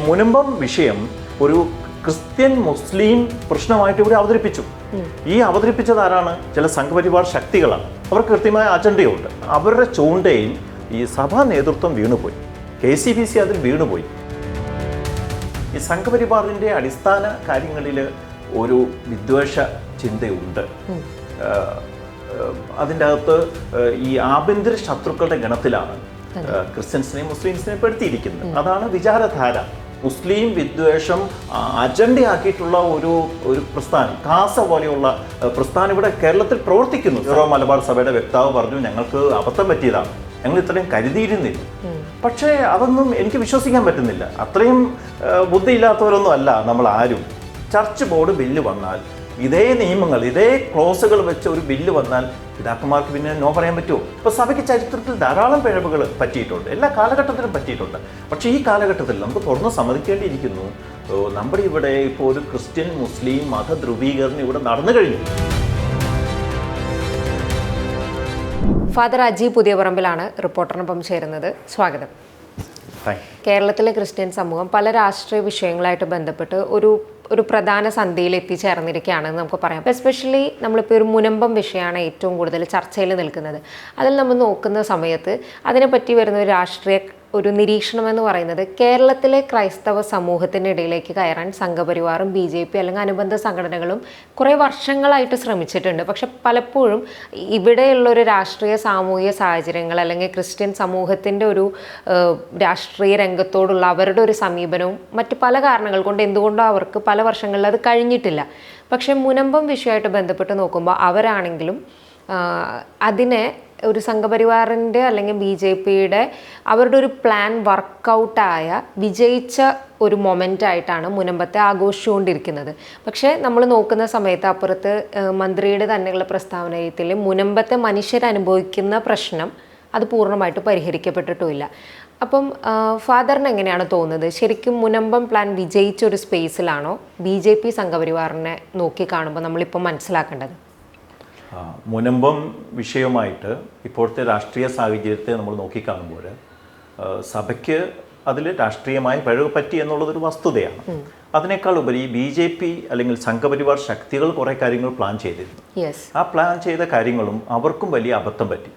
മുനമ്പം വിഷയം ഒരു ക്രിസ്ത്യൻ മുസ്ലിം പ്രശ്നമായിട്ട് ഇവിടെ അവതരിപ്പിച്ചു. ഈ അവതരിപ്പിച്ചത് ആരാണ്? ചില സംഘപരിവാർ ശക്തികളാണ്. അവർക്ക് കൃത്യമായ അജണ്ടയുണ്ട്. അവരുടെ ചൂണ്ടയിൽ ഈ സഭാ നേതൃത്വം വീണുപോയി, KCBC അതിൽ വീണുപോയി. ഈ സംഘപരിവാറിൻ്റെ അടിസ്ഥാന കാര്യങ്ങളിൽ ഒരു വിദ്വേഷ ചിന്തയുണ്ട്. അതിൻ്റെ അകത്ത് ഈ ആഭ്യന്തര ശത്രുക്കളുടെ ഗണത്തിലാണ് ക്രിസ്ത്യൻസിനെയും മുസ്ലിംസിനെയും പെടുത്തിയിരിക്കുന്നത്. അതാണ് വിചാരധാര. മുസ്ലിം വിദ്വേഷം അജണ്ടയാക്കിയിട്ടുള്ള ഒരു പ്രസ്ഥാനം, കാസ പോലെയുള്ള പ്രസ്ഥാനം ഇവിടെ കേരളത്തിൽ പ്രവർത്തിക്കുന്നു. സീറോ മലബാർ സഭയുടെ വക്താവ് പറഞ്ഞു, ഞങ്ങൾക്ക് അബദ്ധം പറ്റിയതാണ്, ഞങ്ങൾ ഇത്രയും കരുതിയിരുന്നില്ല. പക്ഷേ അതൊന്നും എനിക്ക് വിശ്വസിക്കാൻ പറ്റുന്നില്ല. അത്രയും ബുദ്ധിയില്ലാത്തവരൊന്നും അല്ല നമ്മൾ ആരും. ചർച്ച് ബോർഡ് ബില്ല് വന്നാൽ, ഇതേ നിയമങ്ങൾ, ഇതേ ക്ലോസുകൾ വെച്ച് ഒരു ബില്ല് വന്നാൽ പിതാക്കന്മാർക്ക് പിന്നെ നോ പറയാൻ പറ്റുമോ? ഇപ്പോൾ സഭയ്ക്ക് ചരിത്രത്തിൽ ധാരാളം പിഴവുകൾ പറ്റിയിട്ടുണ്ട്, എല്ലാ കാലഘട്ടത്തിലും പറ്റിയിട്ടുണ്ട്. പക്ഷേ ഈ കാലഘട്ടത്തിൽ നമുക്ക് തുറന്ന് സമ്മതിക്കേണ്ടിയിരിക്കുന്നു, നമ്മുടെ ഇവിടെ ഇപ്പോൾ ഒരു ക്രിസ്ത്യൻ മുസ്ലിം മത ധ്രുവീകരണം ഇവിടെ നടന്നു കഴിഞ്ഞു. ഫാദർ അജി പുതിയപറമ്പിലാണ് റിപ്പോർട്ടറിനൊപ്പം ചേരുന്നത്. സ്വാഗതം. കേരളത്തിലെ ക്രിസ്ത്യൻ സമൂഹം പല രാഷ്ട്രീയ വിഷയങ്ങളായിട്ട് ബന്ധപ്പെട്ട് ഒരു പ്രധാന സന്ധിയിൽ എത്തിച്ചേർന്നിരിക്കുകയാണെന്ന് നമുക്ക് പറയാം. എസ്പെഷ്യലി നമ്മളിപ്പോൾ ഒരു മുനമ്പം വിഷയമാണ് ഏറ്റവും കൂടുതൽ ചർച്ചയിൽ നിൽക്കുന്നത്. അതിൽ നമ്മൾ നോക്കുന്ന സമയത്ത് അതിനെപ്പറ്റി വരുന്ന ഒരു രാഷ്ട്രീയ നിരീക്ഷണം എന്ന് പറയുന്നത്, കേരളത്തിലെ ക്രൈസ്തവ സമൂഹത്തിൻ്റെ ഇടയിലേക്ക് കയറാൻ സംഘപരിവാറും BJP അല്ലെങ്കിൽ അനുബന്ധ സംഘടനകളും കുറേ വർഷങ്ങളായിട്ട് ശ്രമിച്ചിട്ടുണ്ട്. പക്ഷെ പലപ്പോഴും ഇവിടെയുള്ളൊരു രാഷ്ട്രീയ സാമൂഹിക സാഹചര്യങ്ങൾ അല്ലെങ്കിൽ ക്രിസ്ത്യൻ സമൂഹത്തിൻ്റെ ഒരു രാഷ്ട്രീയ രംഗത്തോടുള്ള അവരുടെ ഒരു സമീപനവും മറ്റ് പല കാരണങ്ങൾ കൊണ്ട് എന്തുകൊണ്ടോ അവർക്ക് പല വർഷങ്ങളിൽ അത് കഴിഞ്ഞിട്ടില്ല. പക്ഷെ മുനമ്പം വിഷയമായിട്ട് ബന്ധപ്പെട്ട് നോക്കുമ്പോൾ അവരാണെങ്കിലും അതിനെ ഒരു സംഘപരിവാറിൻ്റെ അല്ലെങ്കിൽ BJPയുടെ അവരുടെ ഒരു പ്ലാൻ വർക്കൗട്ടായ വിജയിച്ച ഒരു മൊമെൻ്റായിട്ടാണ് മുനമ്പത്തെ ആഘോഷിച്ചുകൊണ്ടിരിക്കുന്നത്. പക്ഷേ നമ്മൾ നോക്കുന്ന സമയത്ത് അപ്പുറത്ത് മന്ത്രിയുടെ തന്നെയുള്ള പ്രസ്താവനയിൽ മുനമ്പത്തെ മനുഷ്യരനുഭവിക്കുന്ന പ്രശ്നം അത് പൂർണ്ണമായിട്ട് പരിഹരിക്കപ്പെട്ടിട്ടുമില്ല. അപ്പം ഫാദറിന് എങ്ങനെയാണ് തോന്നുന്നത്, ശരിക്കും മുനമ്പം പ്ലാൻ വിജയിച്ച ഒരു സ്പേസിലാണോ BJP സംഘപരിവാറിനെ നോക്കി കാണുമ്പോൾ നമ്മളിപ്പോൾ മനസ്സിലാക്കേണ്ടത്? മുനമ്പം വിഷയവുമായിട്ട് ഇപ്പോഴത്തെ രാഷ്ട്രീയ സാഹചര്യത്തെ നമ്മൾ നോക്കിക്കാണുമ്പോൾ സഭയ്ക്ക് അതിൽ രാഷ്ട്രീയമായ പിഴവ് പറ്റി എന്നുള്ളതൊരു വസ്തുതയാണ്. അതിനേക്കാൾ ഉപരി BJP അല്ലെങ്കിൽ സംഘപരിവാർ ശക്തികൾ കുറേ കാര്യങ്ങൾ പ്ലാൻ ചെയ്തിരുന്നു. ആ പ്ലാൻ ചെയ്ത കാര്യങ്ങളും അവർക്കും വലിയ അബദ്ധം പറ്റി.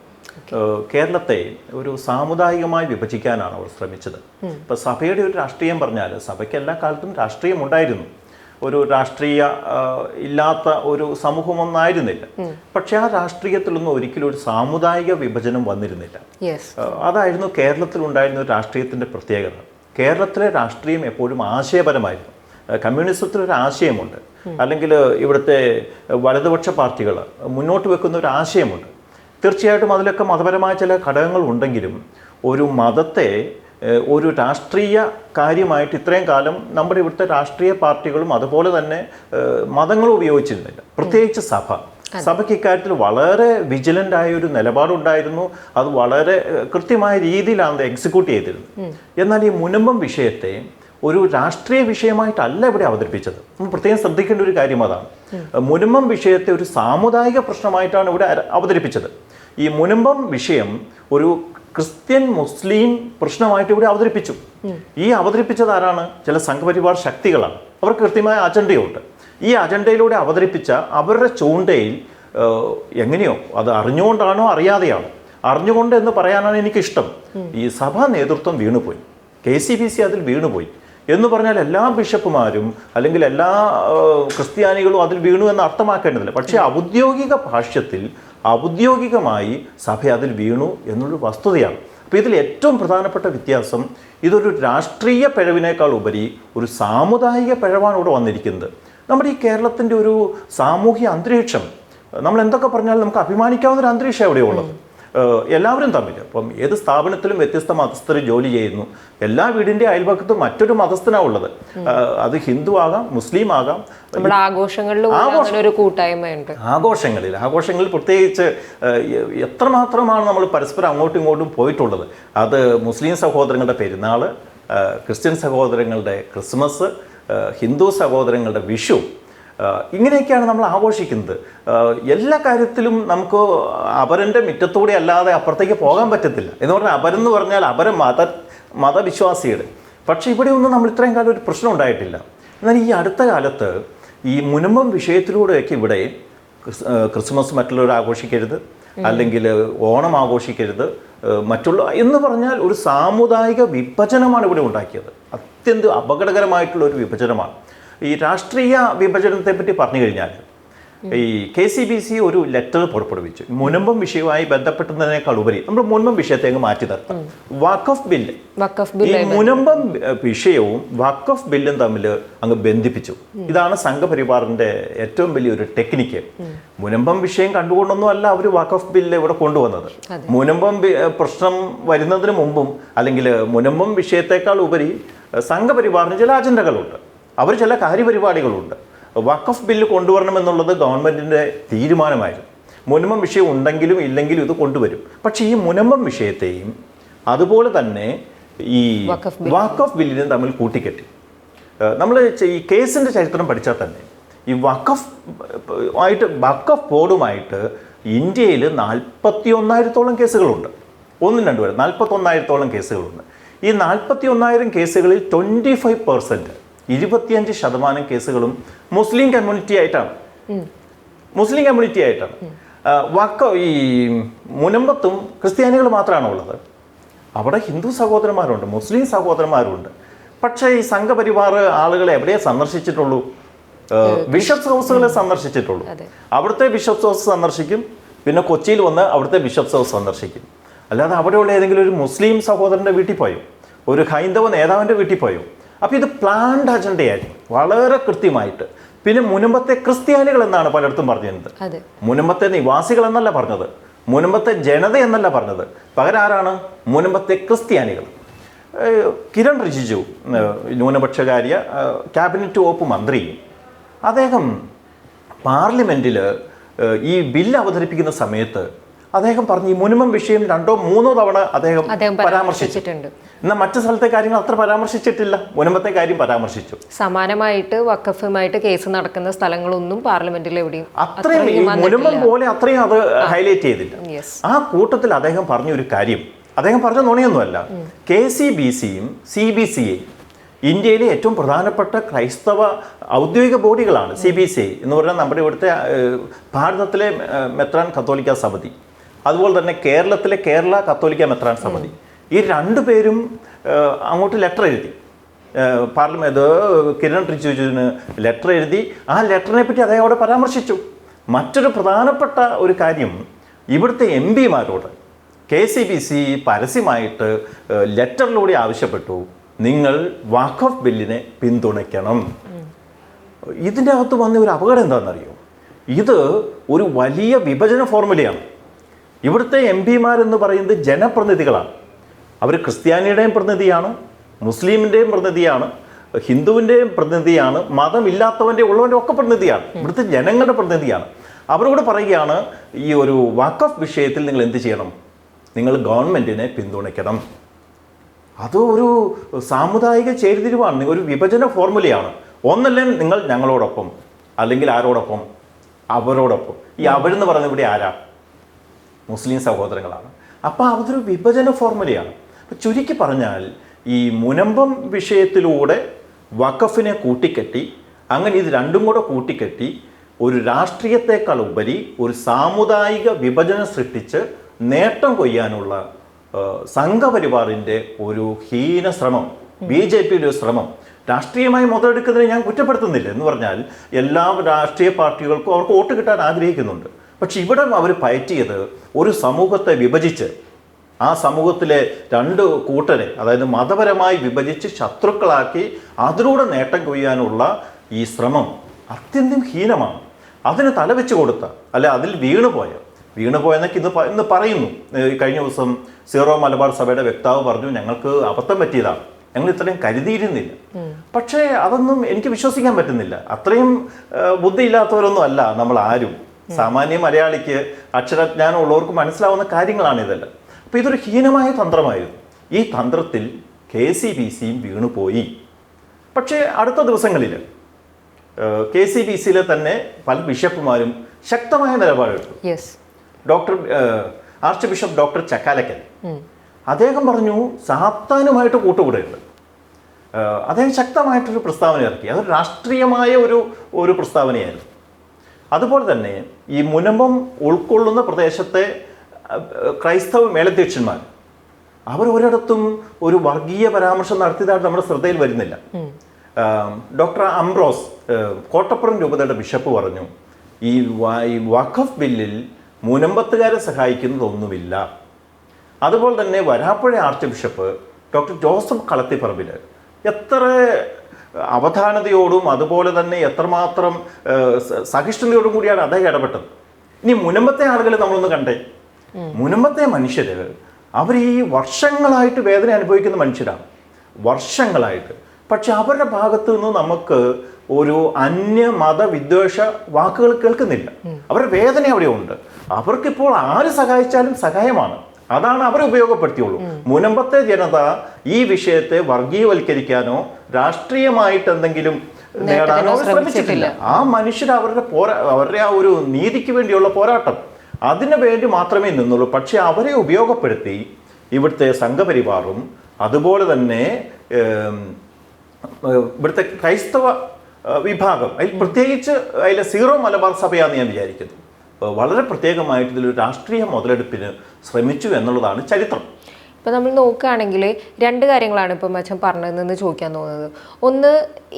കേരളത്തെ ഒരു സാമുദായികമായി വിഭജിക്കാനാണ് അവർ ശ്രമിച്ചത്. ഇപ്പം സഭയുടെ ഒരു രാഷ്ട്രീയം പറഞ്ഞാൽ സഭയ്ക്ക് എല്ലാ കാലത്തും രാഷ്ട്രീയം ഉണ്ടായിരുന്നു. ഒരു രാഷ്ട്രീയ ഇല്ലാത്ത ഒരു സമൂഹമൊന്നായിരുന്നില്ല. പക്ഷെ ആ രാഷ്ട്രീയത്തിലൊന്നും ഒരിക്കലും ഒരു സാമുദായിക വിഭജനം വന്നിരുന്നില്ല. അതായിരുന്നു കേരളത്തിലുണ്ടായിരുന്ന ഒരു രാഷ്ട്രീയത്തിൻ്റെ പ്രത്യേകത. കേരളത്തിലെ രാഷ്ട്രീയം എപ്പോഴും ആശയപരമായിരുന്നു. കമ്മ്യൂണിസത്തിലൊരു ആശയമുണ്ട്, അല്ലെങ്കിൽ ഇവിടുത്തെ വലതുപക്ഷ പാർട്ടികൾ മുന്നോട്ട് വെക്കുന്ന ഒരു ആശയമുണ്ട്. തീർച്ചയായിട്ടും അതിലൊക്കെ മതപരമായ ചില ഘടകങ്ങൾ ഉണ്ടെങ്കിലും ഒരു മതത്തെ ഒരു രാഷ്ട്രീയ കാര്യമായിട്ട് ഇത്രയും കാലം നമ്മുടെ ഇവിടുത്തെ രാഷ്ട്രീയ പാർട്ടികളും അതുപോലെ തന്നെ മതങ്ങളും ഉപയോഗിച്ചിരുന്നില്ല. പ്രത്യേകിച്ച് സഭയ്ക്ക് ഇക്കാര്യത്തിൽ വളരെ വിജിലൻ്റ് ആയ ഒരു നിലപാടുണ്ടായിരുന്നു. അത് വളരെ കൃത്യമായ രീതിയിലാണ് എക്സിക്യൂട്ട് ചെയ്തിരുന്നത്. എന്നാൽ ഈ മുനമ്പം വിഷയത്തെ ഒരു രാഷ്ട്രീയ വിഷയമായിട്ടല്ല ഇവിടെ അവതരിപ്പിച്ചത്. നമ്മൾ പ്രത്യേകം ശ്രദ്ധിക്കേണ്ട ഒരു കാര്യം അതാണ്. മുനമ്പം വിഷയത്തെ ഒരു സാമുദായിക പ്രശ്നമായിട്ടാണ് ഇവിടെ അവതരിപ്പിച്ചത്. ഈ മുനമ്പം വിഷയം ഒരു ക്രിസ്ത്യൻ മുസ്ലിം പ്രശ്നമായിട്ട് ഇവിടെ അവതരിപ്പിച്ചു. ഈ അവതരിപ്പിച്ചത് ആരാണ്? ചില സംഘപരിവാർ ശക്തികളാണ്. അവർക്ക് കൃത്യമായ അജണ്ടയുണ്ട്. ഈ അജണ്ടയിലൂടെ അവതരിപ്പിച്ച അവരുടെ ചൂണ്ടയിൽ എങ്ങനെയോ, അത് അറിഞ്ഞുകൊണ്ടാണോ അറിയാതെയാണോ, അറിഞ്ഞുകൊണ്ട് എന്ന് പറയാനാണ് എനിക്കിഷ്ടം, ഈ സഭാ നേതൃത്വം വീണുപോയി, KCBC അതിൽ വീണുപോയി എന്ന് പറഞ്ഞാൽ എല്ലാ ബിഷപ്പുമാരും അല്ലെങ്കിൽ എല്ലാ ക്രിസ്ത്യാനികളും അതിൽ വീണു എന്ന് അർത്ഥമാക്കേണ്ടതില്ല. പക്ഷേ ഔദ്യോഗിക ഭാഷ്യത്തിൽ ഔദ്യോഗികമായി സഭ അതിൽ വീണു എന്നുള്ളൊരു വസ്തുതയാണ്. അപ്പോൾ ഇതിൽ ഏറ്റവും പ്രധാനപ്പെട്ട വ്യത്യാസം, ഇതൊരു രാഷ്ട്രീയ പിഴവിനേക്കാൾ ഉപരി ഒരു സാമുദായിക പിഴവാണ് ഇവിടെ വന്നിരിക്കുന്നത്. നമ്മുടെ ഈ കേരളത്തിൻ്റെ ഒരു സാമൂഹ്യ അന്തരീക്ഷം, നമ്മൾ എന്തൊക്കെ പറഞ്ഞാലും നമുക്ക് അഭിമാനിക്കാവുന്ന ഒരു അന്തരീക്ഷം എവിടെയുള്ളത്. എല്ലാവരും തമ്മിൽ, ഇപ്പം ഏത് സ്ഥാപനത്തിലും വ്യത്യസ്ത മതസ്ഥർ ജോലി ചെയ്യുന്നു. എല്ലാ വീടിൻ്റെ അയൽപക്കത്തും മറ്റൊരു മതസ്ഥനാണ് ഉള്ളത്. അത് ഹിന്ദു ആകാം, മുസ്ലിം ആകാം. ആഘോഷങ്ങളിൽ പ്രത്യേകിച്ച് എത്രമാത്രമാണ് നമ്മൾ പരസ്പരം അങ്ങോട്ടും ഇങ്ങോട്ടും പോയിട്ടുള്ളത്. അത് മുസ്ലിം സഹോദരങ്ങളുടെ പെരുന്നാൾ, ക്രിസ്ത്യൻ സഹോദരങ്ങളുടെ ക്രിസ്മസ്, ഹിന്ദു സഹോദരങ്ങളുടെ വിഷു, ഇങ്ങനെയൊക്കെയാണ് നമ്മൾ ആഘോഷിക്കുന്നത്. എല്ലാ കാര്യത്തിലും നമുക്ക് അപരൻ്റെ മുറ്റത്തൂടെ അല്ലാതെ അപ്പുറത്തേക്ക് പോകാൻ പറ്റത്തില്ല. എന്ന് പറഞ്ഞാൽ അപരെന്ന് പറഞ്ഞാൽ മതവിശ്വാസിയുടെ. പക്ഷേ ഇവിടെ ഒന്നും നമ്മൾ ഇത്രയും കാലം ഒരു പ്രശ്നം ഉണ്ടായിട്ടില്ല. എന്നാൽ ഈ അടുത്ത കാലത്ത് ഈ മുനമ്പം വിഷയത്തിലൂടെയൊക്കെ ഇവിടെ ക്രിസ്മസ് മറ്റുള്ളവർ ആഘോഷിക്കരുത്, അല്ലെങ്കിൽ ഓണം ആഘോഷിക്കരുത്, മറ്റുള്ള എന്ന് പറഞ്ഞാൽ ഒരു സാമുദായിക വിഭജനമാണ് ഇവിടെ ഉണ്ടാക്കിയത്. അത്യന്തം അപകടകരമായിട്ടുള്ള ഒരു വിഭജനമാണ്. ഈ രാഷ്ട്രീയ വിഭജനത്തെ പറ്റി പറഞ്ഞു കഴിഞ്ഞാൽ ഈ KCBC ഒരു ലെറ്റർ പുറപ്പെടുവിച്ചു. മുനമ്പം വിഷയവുമായി ബന്ധപ്പെട്ടതിനേക്കാൾ ഉപരി നമ്മൾ മുനമ്പം വിഷയത്തെ അങ്ങ് മാറ്റി നിർത്താം. വഖഫ് ബില്ല്, ഈ മുനമ്പം വിഷയവും വഖഫ് ബില്ലും തമ്മിൽ അങ്ങ് ബന്ധിപ്പിച്ചു. ഇതാണ് സംഘപരിവാറിന്റെ ഏറ്റവും വലിയൊരു ടെക്നിക്ക്. മുനമ്പം വിഷയം കണ്ടുകൊണ്ടൊന്നും അല്ല അവർ വഖഫ് ബില്ല് ഇവിടെ കൊണ്ടുവന്നത്. മുനമ്പം പ്രശ്നം വരുന്നതിന് മുമ്പും അല്ലെങ്കിൽ മുനമ്പം വിഷയത്തെക്കാൾ ഉപരി സംഘപരിവാറിന് ചില അജണ്ടകളുണ്ട്, അവർ ചില കാര്യപരിപാടികളുണ്ട്. വഖഫ് ബില്ല് കൊണ്ടുവരണമെന്നുള്ളത് ഗവൺമെൻറ്റിൻ്റെ തീരുമാനമായിരുന്നു. മുനമ്പം വിഷയം ഉണ്ടെങ്കിലും ഇല്ലെങ്കിലും ഇത് കൊണ്ടുവരും. പക്ഷേ ഈ മുനമ്പം വിഷയത്തെയും അതുപോലെ തന്നെ ഈ വഖഫ് ബില്ലിനും തമ്മിൽ കൂട്ടിക്കെട്ടി. നമ്മൾ ഈ കേസിൻ്റെ ചരിത്രം പഠിച്ചാൽ തന്നെ ഈ വഖഫ് ബോർഡുമായിട്ട് ഇന്ത്യയിൽ 41,000-ഓളം കേസുകളുണ്ട്. 41,000-ഓളം കേസുകളുണ്ട്. ഈ 41,000 കേസുകളിൽ 25% 25% കേസുകളും മുസ്ലിം കമ്മ്യൂണിറ്റി ആയിട്ടാണ്. ഈ മുനമ്പത്തും ക്രിസ്ത്യാനികൾ മാത്രമാണ് ഉള്ളത്. അവിടെ ഹിന്ദു സഹോദരന്മാരുണ്ട്, മുസ്ലിം സഹോദരന്മാരുണ്ട്. പക്ഷേ ഈ സംഘപരിവാർ ആളുകളെ എവിടെയേ സന്ദർശിച്ചിട്ടുള്ളൂ? ബിഷപ്സ് ഹൗസുകളെ സന്ദർശിച്ചിട്ടുള്ളൂ. അവിടുത്തെ ബിഷപ്സ് ഹൗസ് സന്ദർശിക്കും, പിന്നെ കൊച്ചിയിൽ വന്ന് അവിടുത്തെ ബിഷപ്സ് ഹൗസ് സന്ദർശിക്കും. അല്ലാതെ അവിടെയുള്ള ഏതെങ്കിലും ഒരു മുസ്ലിം സഹോദരൻ്റെ വീട്ടിൽ പോയോ, ഒരു ഹൈന്ദവ നേതാവിൻ്റെ വീട്ടിൽ പോയോ? അപ്പോൾ ഇത് പ്ലാൻഡ് അജണ്ടയായിരുന്നു, വളരെ കൃത്യമായിട്ട്. പിന്നെ മുനമ്പത്തെ ക്രിസ്ത്യാനികൾ എന്നാണ് പലയിടത്തും പറഞ്ഞിരുന്നത്. മുനമ്പത്തെ നിവാസികൾ എന്നല്ല പറഞ്ഞത്, മുനമ്പത്തെ ജനത എന്നല്ല പറഞ്ഞത്. പകരം ആരാണ്? മുനമ്പത്തെ ക്രിസ്ത്യാനികൾ. കിരൺ റിജിജു, ന്യൂനപക്ഷകാര്യ ക്യാബിനറ്റ് വകുപ്പ് മന്ത്രി, അദ്ദേഹം പാർലമെൻറ്റിൽ ഈ ബില്ല് അവതരിപ്പിക്കുന്ന സമയത്ത് അദ്ദേഹം പറഞ്ഞു ഈ മുനമ്പം വിഷയം 2-3 തവണ അദ്ദേഹം പരാമർശിച്ചിട്ടുണ്ട്. എന്നാൽ മറ്റു സ്ഥലത്തെ കാര്യങ്ങൾ അത്ര പരാമർശിച്ചിട്ടില്ല, മുനമ്പത്തെ കാര്യം പരാമർശിച്ചു. സമാനമായിട്ട് വഖഫുമായിട്ട് കേസ് നടക്കുന്ന സ്ഥലങ്ങളൊന്നും പാർലമെന്റിൽ എവിടെയും അത്രയും മുനമ്പം പോലെ അത്രയും അത് ഹൈലൈറ്റ് ചെയ്തില്ല. ആ കൂട്ടത്തിൽ അദ്ദേഹം പറഞ്ഞൊരു കാര്യം, അദ്ദേഹം പറഞ്ഞ നുണയൊന്നുമല്ല. KCBCയും CBCയും ഇന്ത്യയിലെ ഏറ്റവും പ്രധാനപ്പെട്ട ക്രൈസ്തവ ഔദ്യോഗിക ബോഡികളാണ്. CBCI എന്ന് പറഞ്ഞാൽ നമ്മുടെ ഇവിടുത്തെ ഭാരതത്തിലെ മെത്രാൻ കത്തോലിക്ക സമിതി, അതുപോലെ തന്നെ കേരളത്തിലെ കേരള കത്തോലിക്ക മെത്രാൻ സമിതി, ഈ 2 പേരും അങ്ങോട്ട് ലെറ്റർ എഴുതി. പാർലമെന്റ് കിരൺ റിജിജുവിന് ലെറ്റർ എഴുതി. ആ ലെറ്ററിനെ പറ്റി അദ്ദേഹം അവിടെ പരാമർശിച്ചു. മറ്റൊരു പ്രധാനപ്പെട്ട ഒരു കാര്യം, ഇവിടുത്തെ MP-മാരോട് KCBC പരസ്യമായിട്ട് ലെറ്ററിലൂടെ ആവശ്യപ്പെട്ടു, നിങ്ങൾ വഖഫ് ബില്ലിനെ പിന്തുണയ്ക്കണം. ഇതിൻ്റെ അകത്ത് വന്ന ഒരു അപകടം എന്താണെന്നറിയോ? ഇത് ഒരു വലിയ വിഭജന ഫോർമുലയാണ്. ഇവിടുത്തെ MP-മാരെന്ന് പറയുന്നത് ജനപ്രതിനിധികളാണ്. അവർ ക്രിസ്ത്യാനിയുടെയും പ്രതിനിധിയാണ്, മുസ്ലിമിൻ്റെയും പ്രതിനിധിയാണ്, ഹിന്ദുവിൻ്റെയും പ്രതിനിധിയാണ്, മതമില്ലാത്തവൻ്റെ ഉള്ളവൻ്റെ ഒക്കെ പ്രതിനിധിയാണ്, ഇവിടുത്തെ ജനങ്ങളുടെ പ്രതിനിധിയാണ്. അവരോട് പറയുകയാണ് ഈ ഒരു വഖഫ് വിഷയത്തിൽ നിങ്ങൾ എന്ത് ചെയ്യണം? നിങ്ങൾ ഗവൺമെൻറ്റിനെ പിന്തുണയ്ക്കണം. അത് ഒരു സാമുദായിക ചേരിതിരിവാണ്, ഒരു വിഭജന ഫോർമുലയാണ്. ഒന്നല്ലേ നിങ്ങൾ ഞങ്ങളോടൊപ്പം, അല്ലെങ്കിൽ ആരോടൊപ്പം? അവരോടൊപ്പം. ഈ അവരെന്ന് പറയുന്നത് ഇവിടെ ആരാ? മുസ്ലിം സഹോദരങ്ങളാണ്. അപ്പോൾ അതൊരു വിഭജന ഫോർമുലയാണ്. അപ്പോൾ ചുരുക്കി പറഞ്ഞാൽ ഈ മുനമ്പം വിഷയത്തിലൂടെ വഖഫിനെ കൂട്ടിക്കെട്ടി, അങ്ങനെ ഇത് രണ്ടും കൂടെ കൂട്ടിക്കെട്ടി ഒരു രാഷ്ട്രീയത്തെക്കാൾ ഉപരി ഒരു സാമുദായിക വിഭജനം സൃഷ്ടിച്ച് നേട്ടം കൊയ്യാനുള്ള സംഘപരിവാറിൻ്റെ ഒരു ഹീന ശ്രമം, BJPയുടെ ഒരു ശ്രമം. രാഷ്ട്രീയമായി മുതലെടുക്കുന്നതിനെ ഞാൻ കുറ്റപ്പെടുത്തുന്നില്ല. എന്ന് പറഞ്ഞാൽ എല്ലാ രാഷ്ട്രീയ പാർട്ടികൾക്കും അവർക്ക് വോട്ട് കിട്ടാൻ ആഗ്രഹിക്കുന്നുണ്ട്. പക്ഷെ ഇവിടെ അവർ പയറ്റിയത് ഒരു സമൂഹത്തെ വിഭജിച്ച്, ആ സമൂഹത്തിലെ 2 കൂട്ടരെ, അതായത് മതപരമായി വിഭജിച്ച് ശത്രുക്കളാക്കി അതിലൂടെ നേട്ടം കൊയ്യാനുള്ള ഈ ശ്രമം അത്യന്തം ഹീനമാണ്. അതിന് തലവെച്ച് കൊടുത്ത, അല്ലെ അതിൽ വീണുപോയെന്നൊക്കെ ഇന്ന് പറയുന്നു. കഴിഞ്ഞ ദിവസം സീറോ മലബാർ സഭയുടെ വക്താവ് പറഞ്ഞു, ഞങ്ങൾക്ക് അബദ്ധം പറ്റിയതാണ്, ഞങ്ങൾ ഇത്രയും കരുതിയിരുന്നില്ല. പക്ഷേ അതൊന്നും എനിക്ക് വിശ്വസിക്കാൻ പറ്റുന്നില്ല. അത്രയും ബുദ്ധിയില്ലാത്തവരൊന്നും അല്ല നമ്മൾ ആരും. സാമാന്യ മലയാളിക്ക് അക്ഷരജ്ഞാനം ഉള്ളവർക്ക് മനസ്സിലാവുന്ന കാര്യങ്ങളാണ് ഇതെല്ലാം. അപ്പോൾ ഇതൊരു ഹീനമായ തന്ത്രമായിരുന്നു. ഈ തന്ത്രത്തിൽ KCBCയും വീണുപോയി. പക്ഷേ അടുത്ത ദിവസങ്ങളിൽ KCBCയിലെ തന്നെ പല ബിഷപ്പുമാരും ശക്തമായ നിലപാടെടുത്തു. ആർച്ച് ബിഷപ്പ് ഡോക്ടർ ചക്കാലക്കൽ അദ്ദേഹം പറഞ്ഞു, സാത്താനുമായിട്ട് കൂട്ടുകൂടരുത്. അദ്ദേഹം ശക്തമായിട്ടൊരു പ്രസ്താവന ഇറക്കി. അതൊരു രാഷ്ട്രീയമായ ഒരു പ്രസ്താവനയായിരുന്നു. അതുപോലെ തന്നെ ഈ മുനമ്പം ഉൾക്കൊള്ളുന്ന പ്രദേശത്തെ ക്രൈസ്തവ മേലധ്യക്ഷന്മാർ അവർ ഒരിടത്തും ഒരു വർഗീയ പരാമർശം നടത്തിയതായിട്ട് നമ്മുടെ ശ്രദ്ധയിൽ വരുന്നില്ല. ഡോക്ടർ അംബ്രോസ് കോട്ടപ്പുറം രൂപതയുടെ ബിഷപ്പ് പറഞ്ഞു, ഈ വഖഫ് ബില്ലിൽ മുനമ്പത്തുകാരെ സഹായിക്കുന്നതൊന്നുമില്ല. അതുപോലെ തന്നെ Varappuzha archbishop doctor Joseph Kalathiparambil എത്ര അവധാനതയോടും അതുപോലെ തന്നെ എത്രമാത്രം സഹിഷ്ണുതയോടും കൂടിയാണ് അദ്ദേഹം ഇടപെട്ടത്. ഇനി മുനമ്പത്തെ ആളുകൾ നമ്മളൊന്ന് കണ്ടേ. മുനമ്പത്തെ മനുഷ്യർ അവർ ഈ വർഷങ്ങളായിട്ട് വേദന അനുഭവിക്കുന്ന മനുഷ്യരാണ്, വർഷങ്ങളായിട്ട്. പക്ഷെ അവരുടെ ഭാഗത്ത് നിന്ന് നമുക്ക് ഒരു അന്യമത വിദ്വേഷ വാക്കുകൾ കേൾക്കുന്നില്ല. അവരുടെ വേദന അവിടെ ഉണ്ട്. അവർക്കിപ്പോൾ ആര് സഹായിച്ചാലും സഹായമാണ്. അതാണ് അവരെ ഉപയോഗപ്പെടുത്തിയുള്ളൂ. മുനമ്പത്തെ ജനത ഈ വിഷയത്തെ വർഗീയവൽക്കരിക്കാനോ രാഷ്ട്രീയമായിട്ട് എന്തെങ്കിലും നേടാനോ ശ്രമിച്ചിട്ടില്ല. ആ മനുഷ്യർ അവരുടെ ആ ഒരു നീതിക്ക് വേണ്ടിയുള്ള പോരാട്ടം അതിനു വേണ്ടി മാത്രമേ നിന്നുള്ളൂ. പക്ഷെ അവരെ ഉപയോഗപ്പെടുത്തി ഇവിടുത്തെ സംഘപരിവാറും അതുപോലെ തന്നെ ഇവിടുത്തെ ക്രൈസ്തവ വിഭാഗം, അതിൽ പ്രത്യേകിച്ച് അതിലെ സീറോ മലബാർ സഭയാണെന്ന് ഞാൻ വിചാരിക്കുന്നു, വളരെ പ്രത്യേകമായിട്ട് ഇതിലൊരു രാഷ്ട്രീയ മുതലെടുപ്പിന് ശ്രമിച്ചു എന്നുള്ളതാണ് ചരിത്രം. ഇപ്പം നമ്മൾ നോക്കുകയാണെങ്കിൽ രണ്ട് കാര്യങ്ങളാണ് ഇപ്പം മച്ചൻ പറഞ്ഞതെന്ന് ചോദിക്കാൻ തോന്നുന്നത്. ഒന്ന്,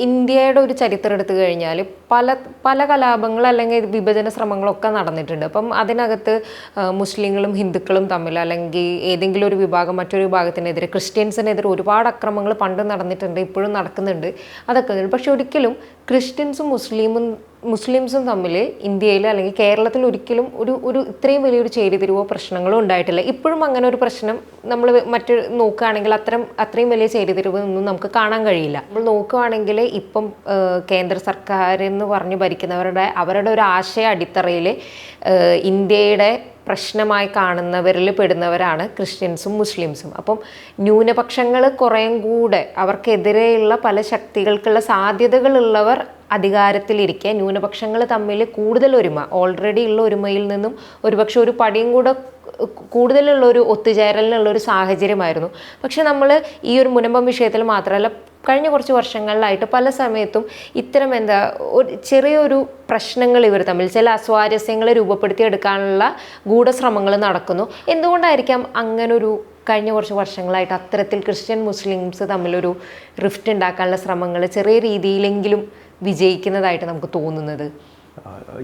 ഇന്ത്യയുടെ ഒരു ചരിത്രം എടുത്തു കഴിഞ്ഞാൽ പല കലാപങ്ങൾ അല്ലെങ്കിൽ വിഭജന ശ്രമങ്ങളൊക്കെ നടന്നിട്ടുണ്ട്. അപ്പം അതിനകത്ത് മുസ്ലിങ്ങളും ഹിന്ദുക്കളും തമ്മിൽ അല്ലെങ്കിൽ ഏതെങ്കിലും ഒരു വിഭാഗം മറ്റൊരു വിഭാഗത്തിനെതിരെ, ക്രിസ്ത്യൻസിനെതിരെ ഒരുപാട് അക്രമങ്ങൾ പണ്ട് നടന്നിട്ടുണ്ട്, ഇപ്പോഴും നടക്കുന്നുണ്ട്, അതൊക്കെ. പക്ഷെ ഒരിക്കലും ക്രിസ്ത്യൻസും മുസ്ലിംസും തമ്മിൽ ഇന്ത്യയിൽ അല്ലെങ്കിൽ കേരളത്തിൽ ഒരിക്കലും ഒരു ഇത്രയും വലിയൊരു ചേരിതിരിവോ പ്രശ്നങ്ങളോ ഉണ്ടായിട്ടില്ല. ഇപ്പോഴും അങ്ങനെ ഒരു പ്രശ്നം നമ്മൾ മറ്റു നോക്കുകയാണെങ്കിൽ അത്രയും വലിയ ചേരിതിരിവ് ഒന്നും നമുക്ക് കാണാൻ കഴിയില്ല. നമ്മൾ നോക്കുകയാണെങ്കിൽ ഇപ്പം കേന്ദ്ര സർക്കാർ എന്ന് പറഞ്ഞ് ഭരിക്കുന്നവരുടെ ഒരു ആശയ അടിത്തറയിൽ ഇന്ത്യയുടെ പ്രശ്നമായി കാണുന്നവരിൽ പെടുന്നവരാണ് ക്രിസ്ത്യൻസും മുസ്ലിംസും. അപ്പം ന്യൂനപക്ഷങ്ങൾ കുറേയും കൂടെ അവർക്കെതിരെയുള്ള പല ശക്തികൾക്കുള്ള സാധ്യതകളുള്ളവർ അധികാരത്തിലിരിക്കുക, ന്യൂനപക്ഷങ്ങൾ തമ്മിൽ കൂടുതൽ ഓൾറെഡി ഉള്ള ഒരുമയിൽ നിന്നും ഒരുപക്ഷെ ഒരു പടിയും കൂടെ കൂടുതലുള്ള ഒരു ഒത്തുചേരലിനുള്ള ഒരു സാഹചര്യമായിരുന്നു. പക്ഷെ നമ്മൾ ഈ ഒരു മുനമ്പം വിഷയത്തിൽ മാത്രമല്ല, കഴിഞ്ഞ കുറച്ച് വർഷങ്ങളിലായിട്ട് പല സമയത്തും ഇത്തരം ചെറിയൊരു പ്രശ്നങ്ങൾ ഇവർ തമ്മിൽ ചില അസ്വാരസ്യങ്ങൾ രൂപപ്പെടുത്തിയെടുക്കാനുള്ള ഗൂഢശ്രമങ്ങൾ നടക്കുന്നു. എന്തുകൊണ്ടായിരിക്കാം അങ്ങനൊരു കഴിഞ്ഞ കുറച്ച് വർഷങ്ങളായിട്ട് അത്തരത്തിൽ ക്രിസ്ത്യൻ മുസ്ലിംസ് തമ്മിലൊരു റിഫ്റ്റ് ഉണ്ടാക്കാനുള്ള ശ്രമങ്ങൾ ചെറിയ രീതിയിലെങ്കിലും വിജയിക്കുന്നതായിട്ട് നമുക്ക് തോന്നുന്നത്?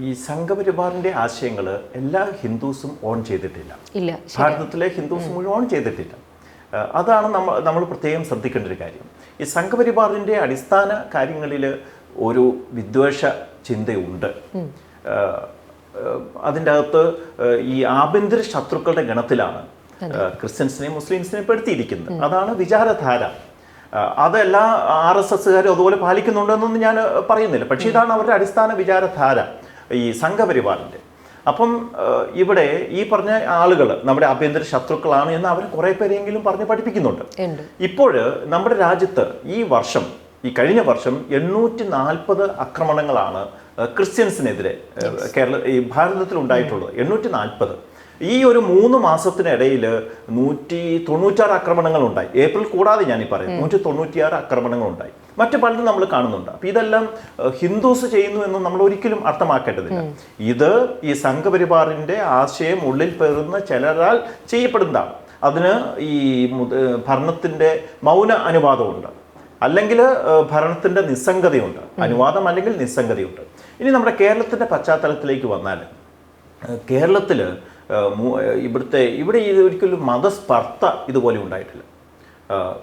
ഈ സംഘപരിവാറിന്റെ ആശയങ്ങൾ എല്ലാ ഹിന്ദുസും ഓൺ ചെയ്തിട്ടില്ല. ഇല്ല, ഭാരതത്തിലെ ഹിന്ദുസ് മുഴുവൻ ഓൺ ചെയ്തിട്ടില്ല. അതാണ് നമ്മൾ പ്രത്യേകം ശ്രദ്ധിക്കേണ്ട ഒരു കാര്യം. ഈ സംഘപരിവാറിന്റെ അടിസ്ഥാന കാര്യങ്ങളിൽ ഒരു വിദ്വേഷ ചിന്തയുണ്ട്. അതിൻ്റെ അകത്ത് ഈ ആഭ്യന്തര ശത്രുക്കളുടെ ഗണത്തിലാണ് ക്രിസ്ത്യൻസിനെയും മുസ്ലിംസിനെയും പെടുത്തിയിരിക്കുന്നത്. അതാണ് വിചാരധാര. അതെല്ലാ RSSകാരും അതുപോലെ പാലിക്കുന്നുണ്ടെന്നൊന്നും ഞാൻ പറയുന്നില്ല. പക്ഷേ ഇതാണ് അവരുടെ അടിസ്ഥാന വിചാരധാര, ഈ സംഘപരിവാറിൻ്റെ. അപ്പം ഇവിടെ ഈ പറഞ്ഞ ആളുകൾ നമ്മുടെ ആഭ്യന്തര ശത്രുക്കളാണ് എന്ന് അവർ കുറേ പേരെങ്കിലും പറഞ്ഞ് പഠിപ്പിക്കുന്നുണ്ട്. ഇപ്പോൾ നമ്മുടെ രാജ്യത്ത് ഈ കഴിഞ്ഞ വർഷം 840 ആക്രമണങ്ങളാണ് ക്രിസ്ത്യൻസിനെതിരെ ഈ ഭാരതത്തിൽ ഉണ്ടായിട്ടുള്ളത്. 840. ഈ ഒരു 3 മാസത്തിനിടയിൽ 196 ആക്രമണങ്ങൾ ഉണ്ടായി. ഏപ്രിൽ കൂടാതെ ഞാൻ ഈ പറയും 196 ആക്രമണങ്ങൾ ഉണ്ടായി. മറ്റു പലതും നമ്മൾ കാണുന്നുണ്ട്. അപ്പം ഇതെല്ലാം ഹിന്ദുസ് ചെയ്യുന്നു എന്ന് നമ്മൾ ഒരിക്കലും അർത്ഥമാക്കേണ്ടതില്ല. ഇത് ഈ സംഘപരിവാറിൻ്റെ ആശയം ഉള്ളിൽ പേറുന്ന ചിലരാൽ ചെയ്യപ്പെടുന്നതാണ്. അതിന് ഈ ഭരണത്തിൻ്റെ മൗന അനുവാദമുണ്ട്, അല്ലെങ്കിൽ ഭരണത്തിൻ്റെ നിസ്സംഗതയുണ്ട്. അനുവാദം അല്ലെങ്കിൽ നിസ്സംഗതയുണ്ട്. ഇനി നമ്മുടെ കേരളത്തിൻ്റെ പശ്ചാത്തലത്തിലേക്ക് വന്നാൽ, കേരളത്തിൽ ഇവിടെ ഒരിക്കലും മതസ്പർദ്ധ ഇതുപോലെ ഉണ്ടായിട്ടില്ല.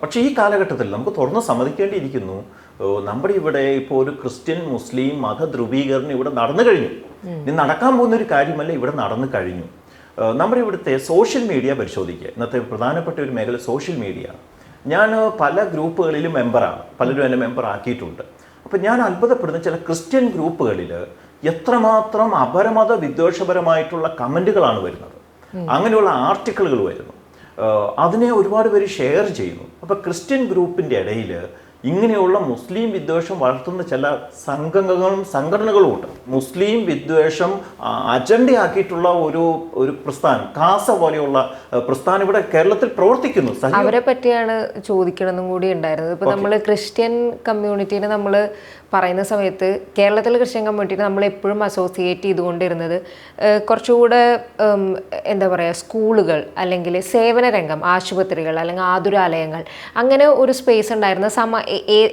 പക്ഷേ ഈ കാലഘട്ടത്തിൽ നമുക്ക് തുറന്ന് സമ്മതിക്കേണ്ടിയിരിക്കുന്നു, നമ്മുടെ ഇവിടെ ഇപ്പോൾ ഒരു ക്രിസ്ത്യൻ മുസ്ലിം മത ധ്രുവീകരണം ഇവിടെ നടന്നു കഴിഞ്ഞു. ഇനി നടക്കാൻ പോകുന്നൊരു കാര്യമല്ല, ഇവിടെ നടന്നു കഴിഞ്ഞു. നമ്മുടെ ഇവിടുത്തെ സോഷ്യൽ മീഡിയ പരിശോധിക്കുക. ഇന്നത്തെ പ്രധാനപ്പെട്ട ഒരു മേഖല സോഷ്യൽ മീഡിയ. ഞാൻ പല ഗ്രൂപ്പുകളിലും മെമ്പറാണ്, പലരും എന്നെ മെമ്പർ ആക്കിയിട്ടുണ്ട്. അപ്പം ഞാൻ അത്ഭുതപ്പെടുന്ന ചില ക്രിസ്ത്യൻ ഗ്രൂപ്പുകളിൽ എത്രമാത്രം അപരമത വിദ്വേഷപരമായിട്ടുള്ള കമൻറ്റുകളാണ് വരുന്നത്, അങ്ങനെയുള്ള ആർട്ടിക്കിളുകൾ വരുന്നു. അതിനെ ഒരുപാട് പേര് ഷെയർ ചെയ്യുന്നു. അപ്പോൾ ക്രിസ്ത്യൻ ഗ്രൂപ്പിൻ്റെ ഇടയിൽ ഇങ്ങനെയുള്ള മുസ്ലിം വിദ്വേഷം വളർത്തുന്ന ചില സംഘടനകളും ഉണ്ട്. മുസ്ലിം വിദ്വേഷം അജണ്ടയാക്കിയിട്ടുള്ള ഒരു പ്രസ്ഥാനം, കാസ പോലെയുള്ള പ്രസ്ഥാനം ഇവിടെ കേരളത്തിൽ പ്രവർത്തിക്കുന്നു. അവരെ പറ്റിയാണ് ചോദിക്കണമെന്നും കൂടി ഉണ്ടായിരുന്നത്. ഇപ്പൊ നമ്മൾ ക്രിസ്ത്യൻ കമ്മ്യൂണിറ്റീനെ നമ്മൾ പറയുന്ന സമയത്ത് കേരളത്തിലെ ക്രിസ്ത്യൻ കമ്മ്യൂണിറ്റീനെ നമ്മൾ എപ്പോഴും അസോസിയേറ്റ് ചെയ്തുകൊണ്ടിരുന്നത് കുറച്ചുകൂടെ എന്താ പറയുക, സ്കൂളുകൾ അല്ലെങ്കിൽ സേവന രംഗം, ആശുപത്രികൾ അല്ലെങ്കിൽ ആതുരാലയങ്ങൾ, അങ്ങനെ ഒരു സ്പേസ് ഉണ്ടായിരുന്ന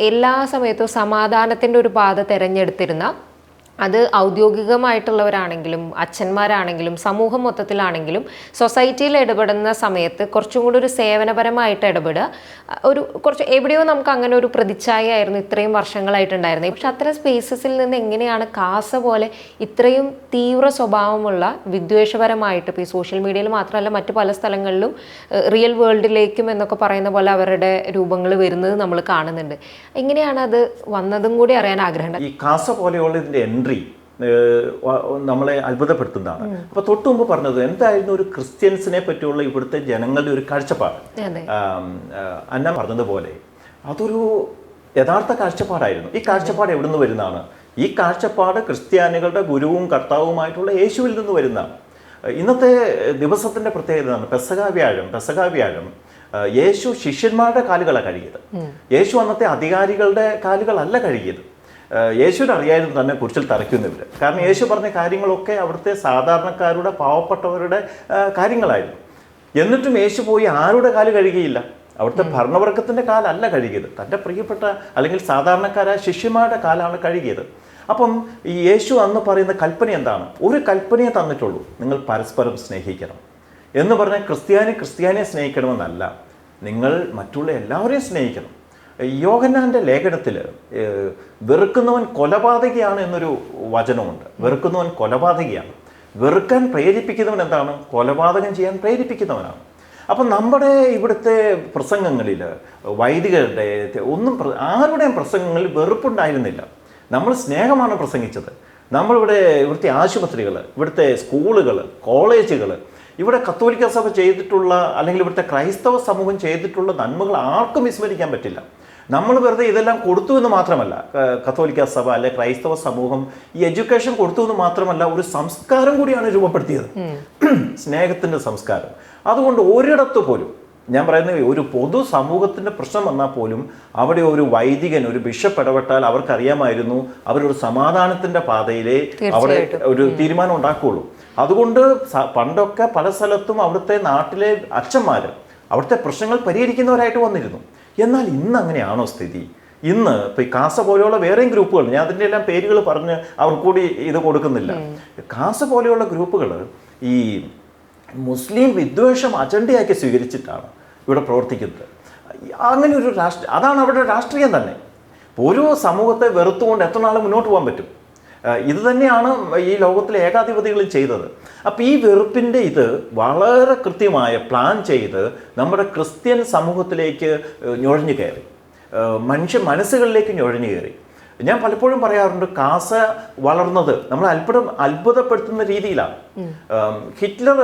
എല്ലാ സമയത്തും സമാധാനത്തിൻ്റെ ഒരു പാത തിരഞ്ഞെടുത്തിരുന്ന, അത് ഔദ്യോഗികമായിട്ടുള്ളവരാണെങ്കിലും അച്ഛന്മാരാണെങ്കിലും സമൂഹം മൊത്തത്തിലാണെങ്കിലും സൊസൈറ്റിയിൽ ഇടപെടുന്ന സമയത്ത് കുറച്ചും കൂടി ഒരു സേവനപരമായിട്ട് ഇടപെടുക, കുറച്ച് എവിടെയോ നമുക്ക് അങ്ങനെ ഒരു പ്രതിച്ഛായ ആയിരുന്നു ഇത്രയും വർഷങ്ങളായിട്ടുണ്ടായിരുന്നത്. പക്ഷെ അത്തരം സ്പേസസിൽ നിന്ന് എങ്ങനെയാണ് കാസ പോലെ ഇത്രയും തീവ്ര സ്വഭാവമുള്ള വിദ്വേഷപരമായിട്ട്, ഇപ്പോൾ ഈ സോഷ്യൽ മീഡിയയിൽ മാത്രമല്ല മറ്റു പല സ്ഥലങ്ങളിലും റിയൽ വേൾഡിലേക്കും എന്നൊക്കെ പറയുന്ന പോലെ അവരുടെ രൂപങ്ങൾ വരുന്നത് നമ്മൾ കാണുന്നുണ്ട്. എങ്ങനെയാണ് അത് വന്നതും കൂടി അറിയാൻ ആഗ്രഹമുണ്ട്. ഈ കാസ പോലെയുള്ളതിൻ്റെ എൻട്രി നമ്മളെ അത്ഭുതപ്പെടുത്തുന്നതാണ്. അപ്പൊ തൊട്ടു മുമ്പ് പറഞ്ഞത് എന്തായിരുന്നു ഒരു ക്രിസ്ത്യൻസിനെ പറ്റിയുള്ള ഇവിടുത്തെ ജനങ്ങളുടെ ഒരു കാഴ്ചപ്പാട്. അന്ന പറഞ്ഞതുപോലെ അതൊരു യഥാർത്ഥ കാഴ്ചപ്പാടായിരുന്നു. ഈ കാഴ്ചപ്പാട് എവിടെ നിന്ന് വരുന്നതാണ്? ഈ കാഴ്ചപ്പാട് ക്രിസ്ത്യാനികളുടെ ഗുരുവും കർത്താവുമായിട്ടുള്ള യേശുവിൽ നിന്ന് വരുന്നതാണ്. ഇന്നത്തെ ദിവസത്തിന്റെ പ്രത്യേകതയാണ് പെസഹ വ്യാഴം. യേശു ശിഷ്യന്മാരുടെ കാലുകളാണ് കഴുകിയത്. യേശു അന്നത്തെ അധികാരികളുടെ കാലുകളല്ല കഴുകിയത്. യേശുവിന് അറിയായിരുന്നു തന്നെ കുരിശിൽ തറയ്ക്കുന്നവർ. കാരണം യേശു പറഞ്ഞ കാര്യങ്ങളൊക്കെ അവിടുത്തെ സാധാരണക്കാരുടെ, പാവപ്പെട്ടവരുടെ കാര്യങ്ങളായിരുന്നു. എന്നിട്ടും യേശു പോയി ആരുടെ കാല് കഴുകിയില്ല. അവിടുത്തെ ഭരണവർഗത്തിൻ്റെ കാലല്ല കഴുകിയത്, തൻ്റെ പ്രിയപ്പെട്ട അല്ലെങ്കിൽ സാധാരണക്കാരായ ശിഷ്യന്മാരുടെ കാലാണ് കഴുകിയത്. അപ്പം ഈ യേശു അന്ന് പറയുന്ന കൽപ്പന എന്താണ്? ഒരു കൽപ്പനയെ തന്നിട്ടുള്ളൂ, നിങ്ങൾ പരസ്പരം സ്നേഹിക്കണം എന്ന് പറഞ്ഞാൽ ക്രിസ്ത്യാനിയെ സ്നേഹിക്കണമെന്നല്ല, നിങ്ങൾ മറ്റുള്ള എല്ലാവരെയും സ്നേഹിക്കണം. യോഹന്നാൻ്റെ ലേഖനത്തിൽ വെറുക്കുന്നവൻ കൊലപാതകയാണ് എന്നൊരു വചനമുണ്ട്. വെറുക്കുന്നവൻ കൊലപാതകയാണ്. വെറുക്കാൻ പ്രേരിപ്പിക്കുന്നവൻ എന്താണ്? കൊലപാതകം ചെയ്യാൻ പ്രേരിപ്പിക്കുന്നവനാണ്. അപ്പം നമ്മുടെ ഇവിടുത്തെ പ്രസംഗങ്ങളിൽ വൈദികരുടെ ആരുടെയും പ്രസംഗങ്ങളിൽ വെറുപ്പുണ്ടായിരുന്നില്ല. നമ്മൾ സ്നേഹമാണ് പ്രസംഗിച്ചത്. ഇവിടുത്തെ ആശുപത്രികൾ, ഇവിടുത്തെ സ്കൂളുകൾ, കോളേജുകൾ, ഇവിടെ കത്തോലിക്ക സഭ ചെയ്തിട്ടുള്ള അല്ലെങ്കിൽ ഇവിടുത്തെ ക്രൈസ്തവ സമൂഹം ചെയ്തിട്ടുള്ള നന്മകൾ ആർക്കും വിസ്മരിക്കാൻ പറ്റില്ല. നമ്മൾ വെറുതെ ഇതെല്ലാം കൊടുത്തു എന്ന് മാത്രമല്ല, കത്തോലിക്ക സഭ അല്ലെ ക്രൈസ്തവ സമൂഹം ഈ എഡ്യൂക്കേഷൻ കൊടുത്തു എന്ന് മാത്രമല്ല, ഒരു സംസ്കാരം കൂടിയാണ് രൂപപ്പെടുത്തിയത്, സ്നേഹത്തിൻ്റെ സംസ്കാരം. അതുകൊണ്ട് ഒരിടത്ത് പോലും ഞാൻ പറയുന്നത്, ഒരു പൊതു സമൂഹത്തിൻ്റെ പ്രശ്നം വന്നാൽ പോലും അവിടെ ഒരു വൈദികൻ, ഒരു ബിഷപ്പ് ഇടപെട്ടാൽ അവർക്കറിയാമായിരുന്നു അവരൊരു സമാധാനത്തിൻ്റെ പാതയിലെ അവിടെ ഒരു തീരുമാനം ഉണ്ടാക്കുകയുള്ളൂ. അതുകൊണ്ട് പണ്ടൊക്കെ പല സ്ഥലത്തും അവിടുത്തെ നാട്ടിലെ അച്ഛന്മാർ അവിടുത്തെ പ്രശ്നങ്ങൾ പരിഹരിക്കുന്നവരായിട്ട് വന്നിരുന്നു. എന്നാൽ ഇന്ന് അങ്ങനെയാണോ സ്ഥിതി? ഇന്ന് ഇപ്പോൾ ഈ കാസ പോലെയുള്ള വേറെയും ഗ്രൂപ്പുകൾ, ഞാൻ അതിൻ്റെ എല്ലാം പേരുകൾ പറഞ്ഞ് അവർ കൂടി ഇത് കൊടുക്കുന്നില്ല. കാസ പോലെയുള്ള ഗ്രൂപ്പുകൾ ഈ മുസ്ലിം വിദ്വേഷം അജണ്ടയാക്കി സ്വീകരിച്ചിട്ടാണ് ഇവിടെ പ്രവർത്തിക്കുന്നത്. അങ്ങനെ ഒരു അതാണ് അവരുടെ രാഷ്ട്രീയം തന്നെ. ഒരു സമൂഹത്തെ വെറുത്തുകൊണ്ട് എത്ര നാൾ മുന്നോട്ട് പോകാൻ പറ്റും? ഇത് തന്നെയാണ് ഈ ലോകത്തിലെ ഏകാധിപതികളും ചെയ്തത്. അപ്പോൾ ഈ വെറുപ്പിൻ്റെ ഇത് വളരെ കൃത്യമായ പ്ലാൻ ചെയ്ത് നമ്മുടെ ക്രിസ്ത്യൻ സമൂഹത്തിലേക്ക് നുഴഞ്ഞു കയറി, മനസ്സുകളിലേക്ക് നുഴഞ്ഞു കയറി. ഞാൻ പലപ്പോഴും പറയാറുണ്ട്, കാസ വളർന്നത് നമ്മൾ അത്ഭുതപ്പെടുത്തുന്ന രീതിയിലാണ്. ഹിറ്റ്ലർ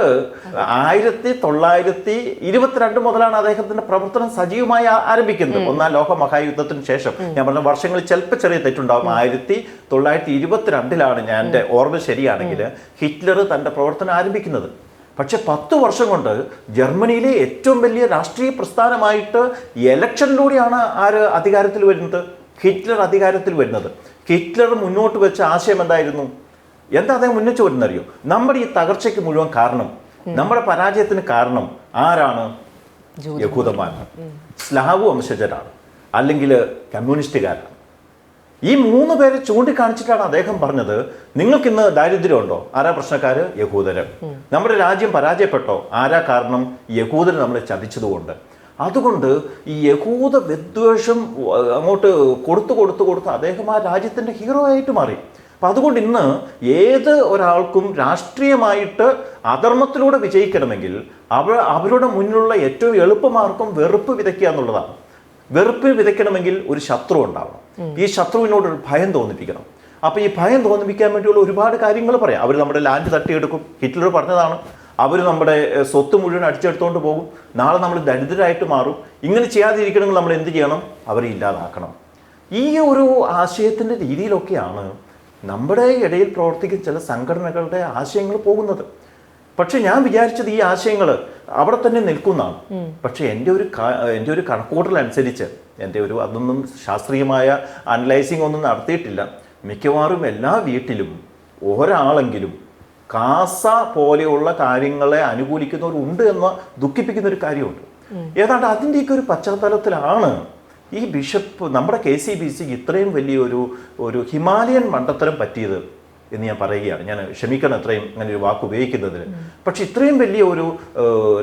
1922 മുതലാണ് അദ്ദേഹത്തിന്റെ പ്രവർത്തനം സജീവമായി ആരംഭിക്കുന്നത്. ഒന്നാം ലോക മഹായുദ്ധത്തിന് ശേഷം. ഞാൻ പറഞ്ഞ വർഷങ്ങളിൽ ചിലപ്പോൾ ചെറിയ തെറ്റുണ്ടാകും. 1922 ഞാൻ എൻ്റെ ഓർമ്മ ശരിയാണെങ്കിൽ ഹിറ്റ്ലർ തൻ്റെ പ്രവർത്തനം ആരംഭിക്കുന്നത്. പക്ഷെ 10 വർഷം കൊണ്ട് ജർമ്മനിയിലെ ഏറ്റവും വലിയ രാഷ്ട്രീയ പ്രസ്ഥാനമായിട്ട് ഇലക്ഷനിലൂടെയാണ് അധികാരത്തിൽ വരുന്നത്, ഹിറ്റ്ലർ അധികാരത്തിൽ വരുന്നത്. ഹിറ്റ്ലർ മുന്നോട്ട് വെച്ച ആശയം എന്തായിരുന്നു? എന്താ അദ്ദേഹം മുന്നോട്ട് വരുന്നറിയോ? നമ്മുടെ ഈ തകർച്ചയ്ക്ക് മുഴുവൻ കാരണം, നമ്മുടെ പരാജയത്തിന് കാരണം ആരാണ്? യഹൂദന്മാരാണ്, സ്ലാവ് വംശജരാണ്, അല്ലെങ്കിൽ കമ്മ്യൂണിസ്റ്റുകാരാണ്. ഈ 3 പേരെ ചൂണ്ടിക്കാണിച്ചിട്ടാണ് അദ്ദേഹം പറഞ്ഞത്, നിങ്ങൾക്കിന്ന് ദാരിദ്ര്യമുണ്ടോ? ആരാ പ്രശ്നക്കാർ? യഹൂദര്. നമ്മുടെ രാജ്യം പരാജയപ്പെട്ടോ? ആരാ കാരണം? യഹൂദര് നമ്മളെ ചതിച്ചതുകൊണ്ട്. അതുകൊണ്ട് ഈ യഹൂദ വിദ്വേഷം അങ്ങോട്ട് കൊടുത്ത് അദ്ദേഹം ആ രാജ്യത്തിൻ്റെ ഹീറോ ആയിട്ട് മാറി. അപ്പം അതുകൊണ്ട് ഇന്ന് ഏത് ഒരാൾക്കും രാഷ്ട്രീയമായിട്ട് അധർമ്മത്തിലൂടെ വിജയിക്കണമെങ്കിൽ അവരുടെ മുന്നിലുള്ള ഏറ്റവും എളുപ്പമാർഗം വെറുപ്പ് വിതയ്ക്കുക എന്നുള്ളതാണ്. വെറുപ്പ് വിതയ്ക്കണമെങ്കിൽ ഒരു ശത്രു ഉണ്ടാവണം. ഈ ശത്രുവിനോടൊരു ഭയം തോന്നിപ്പിക്കണം. അപ്പോൾ ഈ ഭയം തോന്നിപ്പിക്കാൻ വേണ്ടിയുള്ള ഒരുപാട് കാര്യങ്ങൾ പറയാം. അവർ നമ്മുടെ ലാൻഡ് തട്ടിയെടുക്കും. ഹിറ്റ്ലർ പറഞ്ഞതാണ്, അവർ നമ്മുടെ സ്വത്ത് മുഴുവൻ അടിച്ചെടുത്തുകൊണ്ട് പോകും. നാളെ നമ്മൾ ദരിദ്രരായിട്ട് മാറും. ഇങ്ങനെ ചെയ്യാതിരിക്കണമെങ്കിൽ നമ്മൾ എന്ത് ചെയ്യണം? അവരെ ഇല്ലാതാക്കണം. ഈ ഒരു ആശയത്തിൻ്റെ രീതിയിലൊക്കെയാണ് നമ്മുടെ ഇടയിൽ പ്രവർത്തിക്കുന്ന ചില സംഘടനകളുടെ ആശയങ്ങൾ പോകുന്നത്. പക്ഷെ ഞാൻ വിചാരിച്ചത് ഈ ആശയങ്ങൾ അവിടെ തന്നെ നിൽക്കുന്നതാണ്. പക്ഷെ എൻ്റെ ഒരു കണക്കൂട്ടൽ അനുസരിച്ച് അതൊന്നും ശാസ്ത്രീയമായ അനലൈസിങ് ഒന്നും നടത്തിയിട്ടില്ല. മിക്കവാറും എല്ലാ വീട്ടിലും ഒരാളെങ്കിലും കാസ പോലെയുള്ള കാര്യങ്ങളെ അനുകൂലിക്കുന്നവരുണ്ട് എന്ന ദുഃഖിപ്പിക്കുന്ന ഒരു കാര്യമുണ്ട്. ഏതാണ്ട് അതിൻ്റെയൊക്കെ ഒരു പശ്ചാത്തലത്തിലാണ് ഈ ബിഷപ്പ് നമ്മുടെ KCBC ഇത്രയും വലിയൊരു ഹിമാലയൻ മണ്ടത്തരം പറ്റിയത് എന്ന് ഞാൻ പറയുകയാണ്. ഞാൻ ക്ഷമിക്കണം ഇത്രയും അങ്ങനെ ഒരു വാക്ക് ഉപയോഗിക്കുന്നതിന്. പക്ഷെ ഇത്രയും വലിയ ഒരു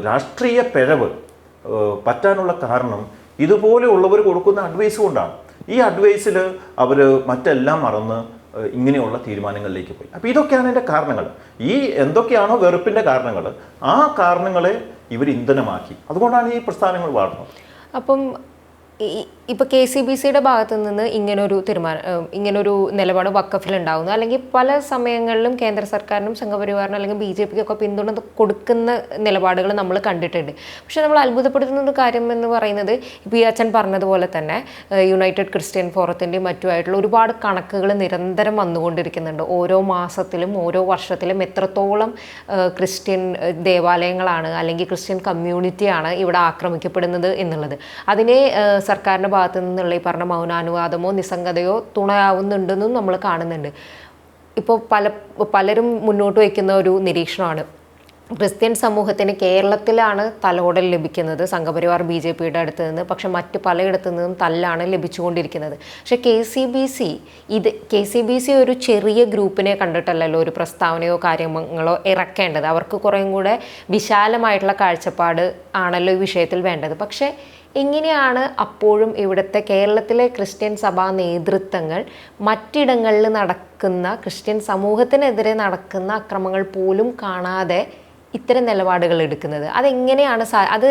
രാഷ്ട്രീയ പിഴവ് പറ്റാനുള്ള കാരണം ഇതുപോലെയുള്ളവർ കൊടുക്കുന്ന അഡ്വൈസ് കൊണ്ടാണ്. ഈ അഡ്വൈസിൽ അവർ മറ്റെല്ലാം മറന്ന് ഇങ്ങനെയുള്ള തീരുമാനങ്ങളിലേക്ക് പോയി. അപ്പോൾ ഇതൊക്കെയാണ് എൻ്റെ കാരണങ്ങൾ. ഈ എന്തൊക്കെയാണോ വെറുപ്പിൻ്റെ കാരണങ്ങൾ, ആ കാരണങ്ങളെ ഇവർ ഇന്ധനമാക്കി. അതുകൊണ്ടാണ് ഈ പ്രസ്ഥാനങ്ങൾ വളർന്നത്. അപ്പം ഇപ്പോൾ KCBCയുടെ ഭാഗത്തു നിന്ന് ഇങ്ങനൊരു നിലപാട് വഖഫിൽ ഉണ്ടാകുന്നു, അല്ലെങ്കിൽ പല സമയങ്ങളിലും കേന്ദ്ര സർക്കാരിനും സംഘപരിവാറിനും അല്ലെങ്കിൽ BJPക്കും ഒക്കെ പിന്തുണ കൊടുക്കുന്ന നിലപാടുകൾ നമ്മൾ കണ്ടിട്ടുണ്ട്. പക്ഷെ നമ്മൾ അത്ഭുതപ്പെടുത്തുന്ന ഒരു കാര്യം എന്ന് പറയുന്നത്, ഇപ്പോൾ ഈ അച്ഛൻ പറഞ്ഞതുപോലെ തന്നെ യുണൈറ്റഡ് ക്രിസ്ത്യൻ ഫോറത്തിൻ്റെയും മറ്റുമായിട്ടുള്ള ഒരുപാട് കണക്കുകൾ നിരന്തരം വന്നുകൊണ്ടിരിക്കുന്നുണ്ട്. ഓരോ മാസത്തിലും ഓരോ വർഷത്തിലും എത്രത്തോളം ക്രിസ്ത്യൻ ദേവാലയങ്ങളാണ് അല്ലെങ്കിൽ ക്രിസ്ത്യൻ കമ്മ്യൂണിറ്റിയാണ് ഇവിടെ ആക്രമിക്കപ്പെടുന്നത് എന്നുള്ളത്. അതിനെ സർക്കാരിൻ്റെ ഭാഗത്തു നിന്നുള്ള ഈ പറഞ്ഞ മൗനാനുവാദമോ നിസ്സംഗതയോ തുണയാവുന്നുണ്ടെന്നും നമ്മൾ കാണുന്നുണ്ട്. ഇപ്പോൾ പലരും മുന്നോട്ട് വയ്ക്കുന്ന ഒരു നിരീക്ഷണമാണ്, ക്രിസ്ത്യൻ സമൂഹത്തിന് കേരളത്തിലാണ് തലോടൽ ലഭിക്കുന്നത് സംഘപരിവാർ BJPയുടെ അടുത്ത് നിന്ന്, പക്ഷെ മറ്റ് പലയിടത്തു നിന്നും തല്ലാണ് ലഭിച്ചുകൊണ്ടിരിക്കുന്നത്. പക്ഷേ KCBC ഒരു ചെറിയ ഗ്രൂപ്പിനെ കണ്ടിട്ടല്ലല്ലോ ഒരു പ്രസ്താവനയോ കാര്യങ്ങളോ ഇറക്കേണ്ടത്. അവർക്ക് കുറേയും കൂടെ വിശാലമായിട്ടുള്ള കാഴ്ചപ്പാട് ആണല്ലോ ഈ വിഷയത്തിൽ വേണ്ടത്. പക്ഷേ എങ്ങനെയാണ് അപ്പോഴും ഇവിടുത്തെ കേരളത്തിലെ ക്രിസ്ത്യൻ സഭാ നേതൃത്വങ്ങൾ മറ്റിടങ്ങളിൽ നടക്കുന്ന ക്രിസ്ത്യൻ സമൂഹത്തിനെതിരെ നടക്കുന്ന അക്രമങ്ങൾ പോലും കാണാതെ ഇത്തരം നിലപാടുകൾ എടുക്കുന്നത്? അതെങ്ങനെയാണ് അത്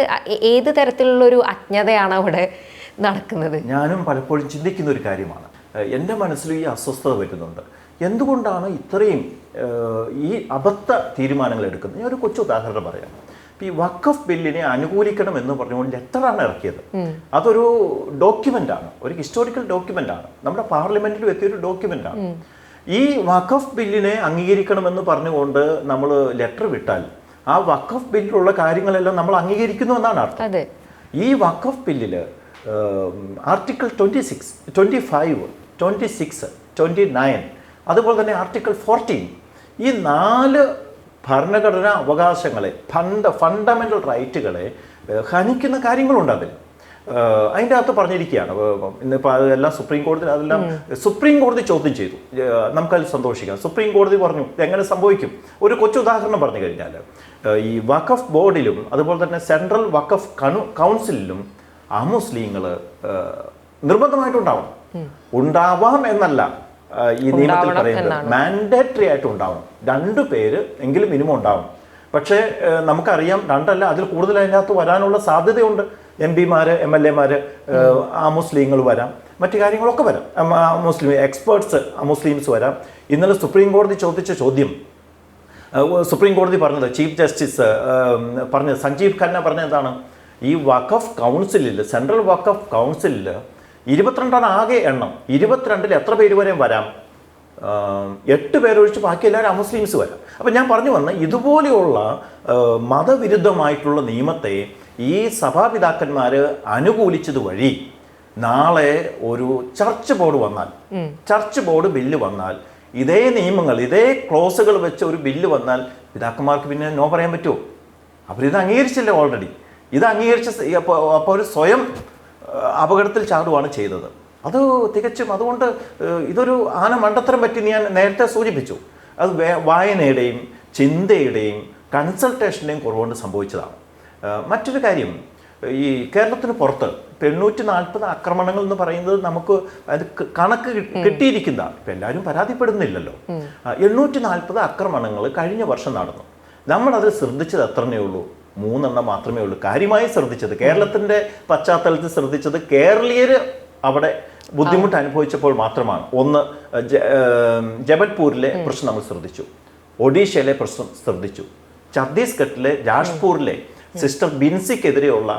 ഏത് തരത്തിലുള്ളൊരു അജ്ഞതയാണ് അവിടെ നടക്കുന്നത്? ഞാനും പലപ്പോഴും ചിന്തിക്കുന്ന ഒരു കാര്യമാണ്. എൻ്റെ മനസ്സിൽ ഈ അസ്വസ്ഥത വരുന്നുണ്ട്. എന്തുകൊണ്ടാണ് ഇത്രയും ഈ അബദ്ധ തീരുമാനങ്ങൾ എടുക്കുന്നത്? ഞാൻ ഒരു കൊച്ചു ഉദാഹരണം പറയാം. ഈ വഖഫ് ബില്ലിനെ അനുകൂലിക്കണം എന്ന് പറഞ്ഞുകൊണ്ട് ലെറ്ററാണ് ഇറക്കിയത്. അതൊരു ഡോക്യുമെൻ്റാണ്, ഒരു ഹിസ്റ്റോറിക്കൽ ഡോക്യുമെൻ്റാണ്, നമ്മുടെ പാർലമെൻറ്റിൽ എത്തിയൊരു ഡോക്യുമെൻ്റാണ്. ഈ വഖഫ് ബില്ലിനെ അംഗീകരിക്കണമെന്ന് പറഞ്ഞുകൊണ്ട് നമ്മൾ ലെറ്റർ വിട്ടാൽ ആ വഖഫ് ബില്ലിലുള്ള കാര്യങ്ങളെല്ലാം നമ്മൾ അംഗീകരിക്കുന്നു എന്നാണ് അർത്ഥം. ഈ വഖഫ് ബില്ലിൽ ആർട്ടിക്കിൾ 26, 25, 26, 29, അതുപോലെ തന്നെ ആർട്ടിക്കിൾ 14, ഈ 4 ഭരണഘടനാ അവകാശങ്ങളെ, ഫണ്ടമെൻ്റൽ റൈറ്റുകളെ ഹനിക്കുന്ന കാര്യങ്ങളുണ്ട് അതിൽ. അതിൻ്റെ അകത്ത് പറഞ്ഞിരിക്കുകയാണ്. ഇന്നിപ്പോൾ അതെല്ലാം സുപ്രീം കോടതി ചോദ്യം ചെയ്തു. നമുക്കതിൽ സന്തോഷിക്കാം. സുപ്രീം കോടതി പറഞ്ഞു എങ്ങനെ സംഭവിക്കും. ഒരു കൊച്ചുദാഹരണം പറഞ്ഞു കഴിഞ്ഞാൽ, ഈ വഖഫ് ബോർഡിലും അതുപോലെ തന്നെ സെൻട്രൽ വഖഫ് കൗൺസിലിലും അമുസ്ലിങ്ങൾ നിർബന്ധമായിട്ടുണ്ടാവണം. ഉണ്ടാവാം എന്നല്ല ഈ നിയമത്തിൽ പറയുന്നത്, മാൻഡേറ്ററി ആയിട്ട് ഉണ്ടാവണം. 2 പേര് എങ്കിലും മിനിമം ഉണ്ടാവണം. പക്ഷേ നമുക്കറിയാം 2 അല്ല അതിൽ കൂടുതൽ അതിനകത്ത് വരാനുള്ള സാധ്യതയുണ്ട്. MP-മാർ, MLA-മാർ മുസ്ലിങ്ങൾ വരാം, മറ്റു കാര്യങ്ങളൊക്കെ വരാം. മുസ്ലിം എക്സ്പേർട്സ് മുസ്ലിംസ് വരാം. ഇന്നലെ സുപ്രീം കോടതി ചോദിച്ച ചോദ്യം, സുപ്രീം കോടതി പറഞ്ഞത്, ചീഫ് ജസ്റ്റിസ് പറഞ്ഞത്, സഞ്ജീവ് ഖന്ന പറഞ്ഞത് എന്താണ്? ഈ വഖഫ് കൗൺസിലിൽ, സെൻട്രൽ വഖഫ് കൗൺസിലിൽ 22 ആകെ എണ്ണം. 22-ൽ എത്ര പേര് വരെ വരാം? 8 പേരൊഴിച്ച് ബാക്കി എല്ലാവരും അമുസ്ലിംസ് വരാം. അപ്പം ഞാൻ പറഞ്ഞു വന്ന ഇതുപോലെയുള്ള മതവിരുദ്ധമായിട്ടുള്ള നിയമത്തെ ഈ സഭാപിതാക്കന്മാർ അനുകൂലിച്ചത് വഴി നാളെ ഒരു ചർച്ച് ബോർഡ് ബില്ല് വന്നാൽ, ഇതേ നിയമങ്ങൾ, ഇതേ ക്ലോസുകൾ വെച്ച് ഒരു ബില്ല് വന്നാൽ പിതാക്കന്മാർക്ക് പിന്നെ നോ പറയാൻ പറ്റുമോ? അവരിത് അംഗീകരിച്ചില്ല ഓൾറെഡി. ഇത് അംഗീകരിച്ച അപ്പോൾ ഒരു സ്വയം അപകടത്തിൽ ചാടുകയാണ് ചെയ്തത്. അത് തികച്ചും അതുകൊണ്ട് ഇതൊരു മണ്ടത്തരം പറ്റി ഞാൻ നേരത്തെ സൂചിപ്പിച്ചു. അത് വായനയുടെയും ചിന്തയുടെയും കൺസൾട്ടേഷൻ്റെയും കുറവുകൊണ്ട് സംഭവിച്ചതാണ്. മറ്റൊരു കാര്യം, ഈ കേരളത്തിന് പുറത്ത് 840 ആക്രമണങ്ങൾ എന്ന് പറയുന്നത് നമുക്ക് അത് കണക്ക് കിട്ടിയിരിക്കുന്നതാണ്. ഇപ്പം എല്ലാവരും പരാതിപ്പെടുന്നില്ലല്ലോ. 840 ആക്രമണങ്ങൾ കഴിഞ്ഞ വർഷം നടന്നു. നമ്മളതിൽ ശ്രദ്ധിച്ചത് എത്രയേ ഉള്ളൂ? 3 എണ്ണം മാത്രമേ ഉള്ളൂ. കാര്യമായി ശ്രദ്ധിച്ചത്, കേരളത്തിൻ്റെ പശ്ചാത്തലത്തിൽ ശ്രദ്ധിച്ചത് കേരളീയർ അവിടെ ബുദ്ധിമുട്ട് അനുഭവിച്ചപ്പോൾ മാത്രമാണ്. ഒന്ന് ജബൽപൂരിലെ പ്രശ്നം നമ്മൾ ശ്രദ്ധിച്ചു, ഒഡീഷയിലെ പ്രശ്നം ശ്രദ്ധിച്ചു, ഛത്തീസ്ഗഡിലെ രാജ്പൂരിലെ സിസ്റ്റർ ബിൻസിക്കെതിരെയുള്ള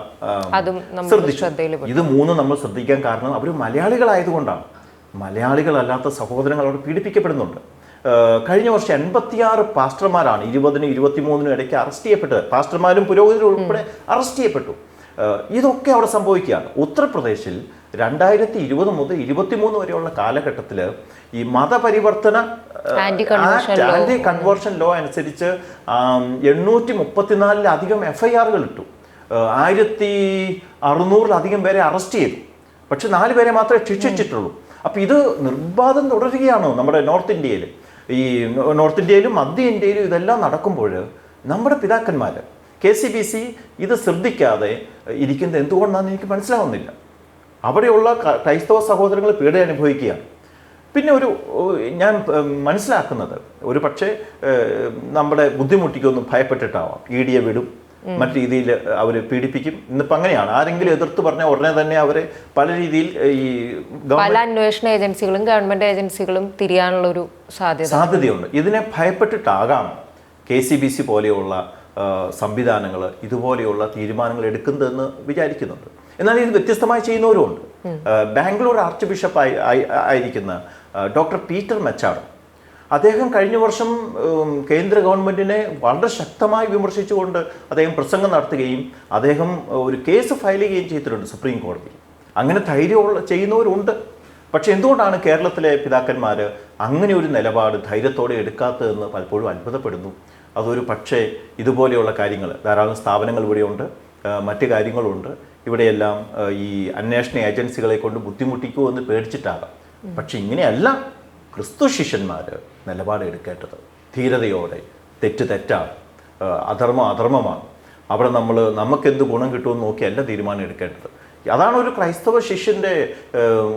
ശ്രദ്ധിച്ചു. ഇത് മൂന്നും നമ്മൾ ശ്രദ്ധിക്കാൻ കാരണം അവർ മലയാളികളായതുകൊണ്ടാണ്. മലയാളികളല്ലാത്ത സഹോദരങ്ങൾ അവിടെ പീഡിപ്പിക്കപ്പെടുന്നുണ്ട്. കഴിഞ്ഞ വർഷം 86 പാസ്റ്റർമാരാണ് 20-നും 23-നും ഇടയ്ക്ക് അറസ്റ്റ് ചെയ്യപ്പെട്ടത്. പാസ്റ്റർമാരും പുരോഹിതരും ഉൾപ്പെടെ അറസ്റ്റ് ചെയ്യപ്പെട്ടു. ഇതൊക്കെ അവിടെ സംഭവിക്കുകയാണ്. ഉത്തർപ്രദേശിൽ 2020 മുതൽ 23 വരെയുള്ള കാലഘട്ടത്തിൽ ഈ മതപരിവർത്തന ആന്റി കൺവേർഷൻ ലോ അനുസരിച്ച് 834-ലധികം FIRകൾ ഇട്ടു. 1600-ലധികം പേരെ അറസ്റ്റ് ചെയ്തു. പക്ഷെ 4 പേരെ മാത്രമേ ശിക്ഷിച്ചിട്ടുള്ളൂ. അപ്പം ഇത് നിർബാധം തുടരുകയാണ് നമ്മുടെ നോർത്ത് ഇന്ത്യയിൽ. ഈ നോർത്ത് ഇന്ത്യയിലും മധ്യ ഇന്ത്യയിലും ഇതെല്ലാം നടക്കുമ്പോൾ നമ്മുടെ പിതാക്കന്മാർ KCBC ഇത് ശ്രദ്ധിക്കാതെ ഇരിക്കുന്നത് എന്തുകൊണ്ടാണെന്ന് എനിക്ക് മനസ്സിലാവുന്നില്ല. അവിടെയുള്ള ക്രൈസ്തവ സഹോദരങ്ങൾ പീഡ അനുഭവിക്കുകയാണ്. പിന്നെ ഞാൻ മനസ്സിലാക്കുന്നത് ഒരു പക്ഷേ നമ്മുടെ ബുദ്ധിമുട്ടിക്കൊന്നും ഭയപ്പെട്ടിട്ടാവാം. ED വിടും, മറ്റു രീതിയിൽ അവർ പീഡിപ്പിക്കും. ഇന്നിപ്പോൾ അങ്ങനെയാണ്. ആരെങ്കിലും എതിർത്ത് പറഞ്ഞാൽ ഉടനെ തന്നെ അവരെ പല രീതിയിൽ ഈ പല അന്വേഷണ ഏജൻസികളും ഗവൺമെന്റ് ഏജൻസികളും തിരിയാനുള്ള ഒരു സാധ്യതയുണ്ട്. ഇതിനെ ഭയപ്പെട്ടിട്ടാകാം KCBC പോലെയുള്ള സംവിധാനങ്ങൾ ഇതുപോലെയുള്ള തീരുമാനങ്ങൾ എടുക്കുന്നതെന്ന് വിചാരിക്കുന്നുണ്ട്. എന്നാൽ ഇത് വ്യത്യസ്തമായി ചെയ്യുന്നവരുമുണ്ട്. ബാംഗ്ലൂർ ആർച്ച് ബിഷപ്പ് ആയിരിക്കുന്ന ഡോക്ടർ പീറ്റർ മെച്ചാഡോ, അദ്ദേഹം കഴിഞ്ഞ വർഷം കേന്ദ്ര ഗവൺമെൻറ്റിനെ വളരെ ശക്തമായി വിമർശിച്ചുകൊണ്ട് അദ്ദേഹം പ്രസംഗം നടത്തുകയും അദ്ദേഹം ഒരു കേസ് ഫയൽ ചെയ്യുകയും ചെയ്തിട്ടുണ്ട് സുപ്രീം കോടതിയിൽ. അങ്ങനെ ധൈര്യമുള്ള ചെയ്യുന്നവരുണ്ട്. പക്ഷെ എന്തുകൊണ്ടാണ് കേരളത്തിലെ പിതാക്കന്മാർ അങ്ങനെ ഒരു നിലപാട് ധൈര്യത്തോടെ എടുക്കാത്തതെന്ന് പലപ്പോഴും അത്ഭുതപ്പെടുന്നു. അതൊരു പക്ഷേ ഇതുപോലെയുള്ള കാര്യങ്ങൾ ധാരാളം സ്ഥാപനങ്ങൾ ഇവിടെയുണ്ട്, മറ്റു കാര്യങ്ങളുണ്ട്. ഇവിടെയെല്ലാം ഈ അന്വേഷണ ഏജൻസികളെ കൊണ്ട് ബുദ്ധിമുട്ടിക്കുമെന്ന് പേടിച്ചിട്ടാകാം. പക്ഷെ ഇങ്ങനെയല്ല ക്രിസ്തു ശിഷ്യന്മാർ നിലപാട് എടുക്കേണ്ടത്. ധീരതയോടെ തെറ്റാണ്, അധർമ്മമാണ്. അവിടെ നമുക്കെന്ത് ഗുണം കിട്ടുമെന്ന് നോക്കിയല്ല തീരുമാനം എടുക്കേണ്ടത്. അതാണ് ഒരു ക്രൈസ്തവ ശിഷ്യൻ്റെ,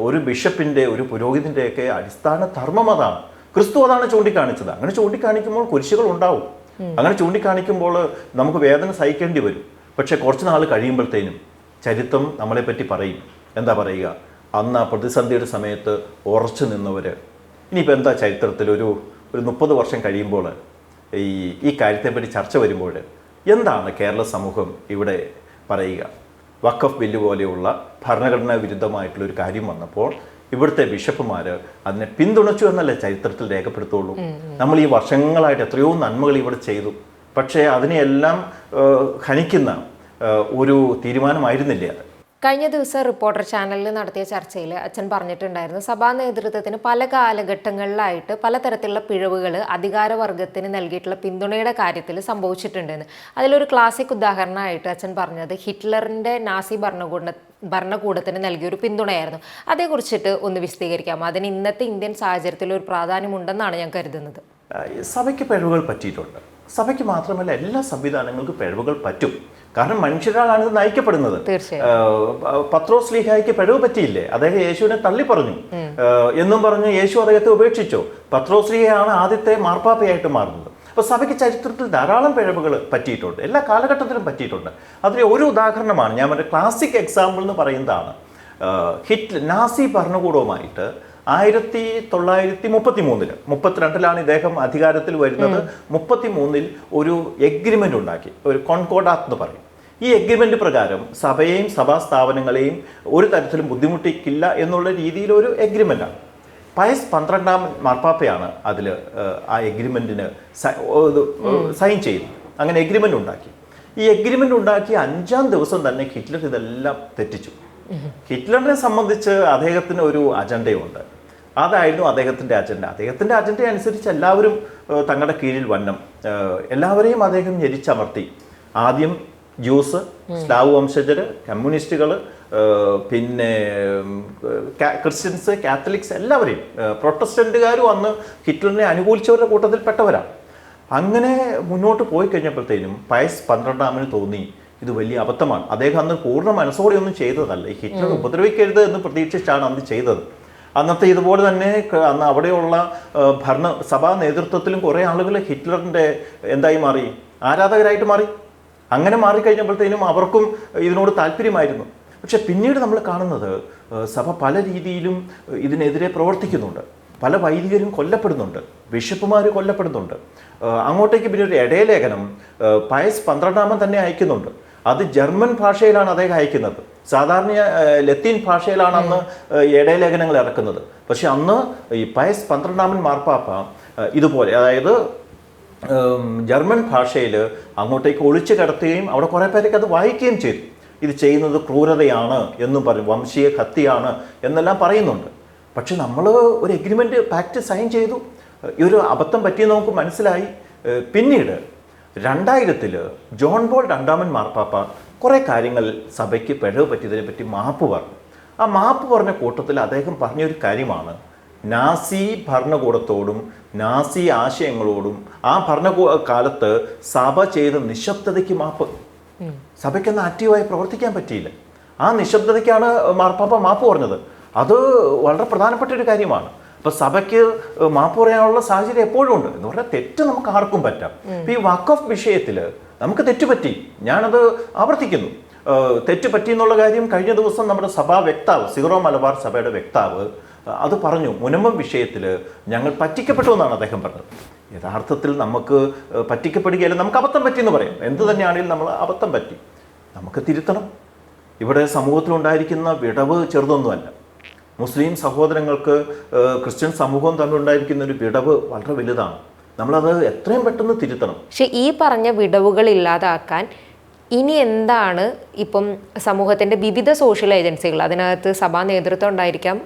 ഒരു ബിഷപ്പിൻ്റെ, ഒരു പുരോഹിതൻ്റെയൊക്കെ അടിസ്ഥാന ധർമ്മം. അതാണ് ക്രിസ്തു അതാണ് ചൂണ്ടിക്കാണിച്ചത്. അങ്ങനെ ചൂണ്ടിക്കാണിക്കുമ്പോൾ കുരിശുകൾ ഉണ്ടാവും. അങ്ങനെ ചൂണ്ടിക്കാണിക്കുമ്പോൾ നമുക്ക് വേദന സഹിക്കേണ്ടി വരും. പക്ഷെ കുറച്ച് നാൾ കഴിയുമ്പോഴത്തേനും ചരിത്രം നമ്മളെപ്പറ്റി പറയും. എന്താ പറയുക? അന്ന് ആ പ്രതിസന്ധിയുടെ സമയത്ത് ഉറച്ചു നിന്നവർ ഇനിയിപ്പോൾ എന്താ ചരിത്രത്തിൽ ഒരു 30 വർഷം കഴിയുമ്പോൾ ഈ കാര്യത്തെപ്പറ്റി ചർച്ച വരുമ്പോൾ എന്താണ് കേരള സമൂഹം ഇവിടെ പറയുക? വഖഫ് ബില്ല് പോലെയുള്ള ഭരണഘടനാ വിരുദ്ധമായിട്ടുള്ളൊരു കാര്യം വന്നപ്പോൾ ഇവിടുത്തെ ബിഷപ്പുമാർ അതിനെ പിന്തുണച്ചു എന്നല്ലേ ചരിത്രത്തിൽ രേഖപ്പെടുത്തുള്ളൂ. നമ്മൾ ഈ വർഷങ്ങളായിട്ട് എത്രയോ നന്മകൾ ഇവിടെ ചെയ്തു. പക്ഷേ അതിനെയെല്ലാം ഹനിക്കുന്ന ഒരു തീരുമാനമായിരുന്നില്ല അത്. കഴിഞ്ഞ ദിവസം റിപ്പോർട്ടർ ചാനലിൽ നടത്തിയ ചർച്ചയിൽ അച്ഛൻ പറഞ്ഞിട്ടുണ്ടായിരുന്നു, സഭാ നേതൃത്വത്തിന് പല കാലഘട്ടങ്ങളിലായിട്ട് പലതരത്തിലുള്ള പിഴവുകൾ അധികാരവർഗത്തിന് നൽകിയിട്ടുള്ള പിന്തുണയുടെ കാര്യത്തിൽ സംഭവിച്ചിട്ടുണ്ടെന്ന്. അതിലൊരു ക്ലാസിക് ഉദാഹരണമായിട്ട് അച്ഛൻ പറഞ്ഞത് ഹിറ്റ്ലറിൻ്റെ നാസി ഭരണകൂടത്തിന് നൽകിയൊരു പിന്തുണയായിരുന്നു. അതേക്കുറിച്ചിട്ട് ഒന്ന് വിശദീകരിക്കാം. അതിന് ഇന്നത്തെ ഇന്ത്യൻ സാഹചര്യത്തിൽ ഒരു പ്രാധാന്യമുണ്ടെന്നാണ് ഞാൻ കരുതുന്നത്. സഭയ്ക്ക് പിഴവുകൾ പറ്റിയിട്ടുണ്ട്. സഭയ്ക്ക് മാത്രമല്ല എല്ലാ സംവിധാനങ്ങൾക്കും പിഴവുകൾ പറ്റും. കാരണം മനുഷ്യരാണ് ഇത് നയിക്കപ്പെടുന്നത്. പത്രോസ് ലീഹായ്ക്ക് പിഴവ് പറ്റിയില്ലേ? അദ്ദേഹം യേശുവിനെ തള്ളി പറഞ്ഞു എന്നും പറഞ്ഞ് യേശു അദ്ദേഹത്തെ ഉപേക്ഷിച്ചു. പത്രോസ് ലീഹയാണ് ആദ്യത്തെ മാർപ്പാപ്പയായിട്ട് മാറുന്നത്. അപ്പോൾ സഭയ്ക്ക് ചരിത്രത്തിൽ ധാരാളം പിഴവുകൾ പറ്റിയിട്ടുണ്ട്, എല്ലാ കാലഘട്ടത്തിലും പറ്റിയിട്ടുണ്ട്. അതിലെ ഒരു ഉദാഹരണമാണ് ഞാൻ ഒരു ക്ലാസിക് എക്സാമ്പിൾ എന്ന് പറയുന്നതാണ്. നാസി ഭരണകൂടവുമായിട്ട് 1933 32 ഇദ്ദേഹം അധികാരത്തിൽ വരുന്നത്. 33 ഒരു എഗ്രിമെൻ്റ് ഉണ്ടാക്കി, ഒരു കോൺകോർഡാത്ത് എന്ന് പറയും. ഈ എഗ്രിമെൻ്റ് പ്രകാരം സഭയെയും സഭാ സ്ഥാപനങ്ങളെയും ഒരു തരത്തിലും ബുദ്ധിമുട്ടിക്കില്ല എന്നുള്ള രീതിയിലൊരു എഗ്രിമെൻ്റാണ്. പയസ് 12 മാർപ്പാപ്പയാണ് അതിൽ ആ എഗ്രിമെൻറ്റിന് സൈൻ ചെയ്തത്. അങ്ങനെ എഗ്രിമെൻ്റ് ഉണ്ടാക്കി. ഈ എഗ്രിമെൻ്റ് ഉണ്ടാക്കി 5-ാം ദിവസം തന്നെ ഹിറ്റ്ലർ ഇതെല്ലാം തെറ്റിച്ചു. ഹിറ്റ്ലറിനെ സംബന്ധിച്ച് അദ്ദേഹത്തിന് ഒരു അജണ്ടയുണ്ട്. അതായിരുന്നു അദ്ദേഹത്തിൻ്റെ അജണ്ട. അദ്ദേഹത്തിൻ്റെ അജണ്ട അനുസരിച്ച് എല്ലാവരും തങ്ങളുടെ കീഴിൽ വന്നം. എല്ലാവരെയും അദ്ദേഹം ഞെരിച്ചമർത്തി. ആദ്യം ജ്യൂസ്, സ്ലാവ് വംശജർ, കമ്മ്യൂണിസ്റ്റുകൾ, പിന്നെ ക്രിസ്ത്യൻസ്, കാത്തലിക്സ്, എല്ലാവരെയും, പ്രൊട്ടസ്റ്റന്റുകാരും അന്ന് ഹിറ്റ്ലറിനെ അനുകൂലിച്ചവരുടെ കൂട്ടത്തിൽപ്പെട്ടവരാണ്. അങ്ങനെ മുന്നോട്ട് പോയി കഴിഞ്ഞപ്പോഴത്തേനും പയസ് 12 തോന്നി ഇത് വലിയ അബദ്ധമാണ്. അദ്ദേഹം അന്ന് പൂർണ്ണ മനസ്സോടെ ഒന്നും ചെയ്തതല്ല. ഈ ഹിറ്റ്ലർ ഉപദ്രവിക്കരുത് എന്ന് പ്രതീക്ഷിച്ചാണ് അന്ന് ചെയ്തത്. അന്നത്തെ ഇതുപോലെ തന്നെ അന്ന് അവിടെയുള്ള സഭാ നേതൃത്വത്തിലും കുറേ ആളുകൾ ഹിറ്റ്ലറിൻ്റെ എന്തായി മാറി? ആരാധകരായിട്ട് മാറി. അങ്ങനെ മാറിക്കഴിഞ്ഞപ്പോഴത്തേനും അവർക്കും ഇതിനോട് താല്പര്യമായിരുന്നു. പക്ഷെ പിന്നീട് നമ്മൾ കാണുന്നത് സഭ പല രീതിയിലും ഇതിനെതിരെ പ്രവർത്തിക്കുന്നുണ്ട്. പല വൈദികരും കൊല്ലപ്പെടുന്നുണ്ട്, ബിഷപ്പുമാർ കൊല്ലപ്പെടുന്നുണ്ട്. അങ്ങോട്ടേക്ക് പിന്നെ ഒരു ഇടയലേഖനം പയസ് 12 തന്നെ അയക്കുന്നുണ്ട്. അത് ജർമ്മൻ ഭാഷയിലാണ് അദ്ദേഹം അയക്കുന്നത്. സാധാരണ ലത്തീൻ ഭാഷയിലാണ് അന്ന് ഇടയലേഖനങ്ങൾ ഇറക്കുന്നത്. പക്ഷെ അന്ന് ഈ പയസ് 12 മാർപ്പാപ്പ ഇതുപോലെ, അതായത് ജർമ്മൻ ഭാഷയിൽ അങ്ങോട്ടേക്ക് ഒളിച്ചു കിടത്തുകയും അവിടെ കുറേ പേരൊക്കെ അത് വായിക്കുകയും ചെയ്തു. ഇത് ചെയ്യുന്നത് ക്രൂരതയാണ് എന്നും പറയും, വംശീയ ഹത്യയാണ് എന്നെല്ലാം പറയുന്നുണ്ട്. പക്ഷെ നമ്മൾ ഒരു എഗ്രിമെൻ്റ് പാക്റ്റ് സൈൻ ചെയ്തു. ഈ ഒരു അബദ്ധം പറ്റിയെന്ന് നമുക്ക് മനസ്സിലായി. പിന്നീട് 2000 ജോൺ പോൾ 2 മാർപ്പാപ്പ കുറേ കാര്യങ്ങൾ സഭയ്ക്ക് പിഴവ് പറ്റിയതിനെ പറ്റി മാപ്പ് പറഞ്ഞു. ആ മാപ്പ് പറഞ്ഞ കൂട്ടത്തിൽ അദ്ദേഹം പറഞ്ഞൊരു കാര്യമാണ്, നാസി ഭരണകൂടത്തോടും നാസി ആശയങ്ങളോടും ആ ഭരണകാലത്ത് സഭ ചെയ്ത നിശബ്ദതയ്ക്ക് മാപ്പ്. സഭയ്ക്കൊന്ന് ആക്റ്റീവായി പ്രവർത്തിക്കാൻ പറ്റിയില്ല. ആ നിശബ്ദതയ്ക്കാണ് മാർപ്പാപ്പ മാപ്പ് പറഞ്ഞത്. അത് വളരെ പ്രധാനപ്പെട്ട ഒരു കാര്യമാണ്. അപ്പോൾ സഭയ്ക്ക് മാപ്പ് പറയാനുള്ള സാഹചര്യം എപ്പോഴും ഉണ്ട്. എന്ന് പറഞ്ഞാൽ തെറ്റ് നമുക്ക് ആർക്കും പറ്റാം. ഇപ്പോൾ ഈ വഖഫ് വിഷയത്തിൽ നമുക്ക് തെറ്റുപറ്റി, ഞാനത് ആവർത്തിക്കുന്നു. തെറ്റുപറ്റി എന്നുള്ള കാര്യം കഴിഞ്ഞ ദിവസം നമ്മുടെ സഭാ വക്താവ്, സീറോ മലബാർ സഭയുടെ വക്താവ് അത് പറഞ്ഞു. മുനമ്പം വിഷയത്തിൽ ഞങ്ങൾ പറ്റിക്കപ്പെട്ടു എന്നാണ് അദ്ദേഹം പറഞ്ഞത്. യഥാർത്ഥത്തിൽ നമുക്ക് പറ്റിക്കപ്പെടുകയല്ല, നമുക്ക് അബദ്ധം പറ്റിയെന്ന് പറയാം. എന്ത് തന്നെയാണെങ്കിലും നമ്മൾ അബദ്ധം പറ്റി, നമുക്ക് തിരുത്തണം. ഇവിടെ സമൂഹത്തിലുണ്ടായിരിക്കുന്ന വിടവ് ചെറുതൊന്നുമല്ല. മുസ്ലിം സഹോദരങ്ങൾക്ക് ക്രിസ്ത്യൻ സമൂഹവും തമ്മിലുണ്ടായിരിക്കുന്ന ഒരു വിടവ് വളരെ വലുതാണ്. നമ്മളത് എത്രയും പെട്ടെന്ന് തിരുത്തണം. പക്ഷെ ഈ പറഞ്ഞ വിടവുകൾ ഇല്ലാതാക്കാൻ ഇനി എന്താണ് ഇപ്പം സമൂഹത്തിൻ്റെ വിവിധ സോഷ്യൽ ഏജൻസികൾ, അതിനകത്ത് സഭാ നേതൃത്വം ഉണ്ടായിരിക്കാം,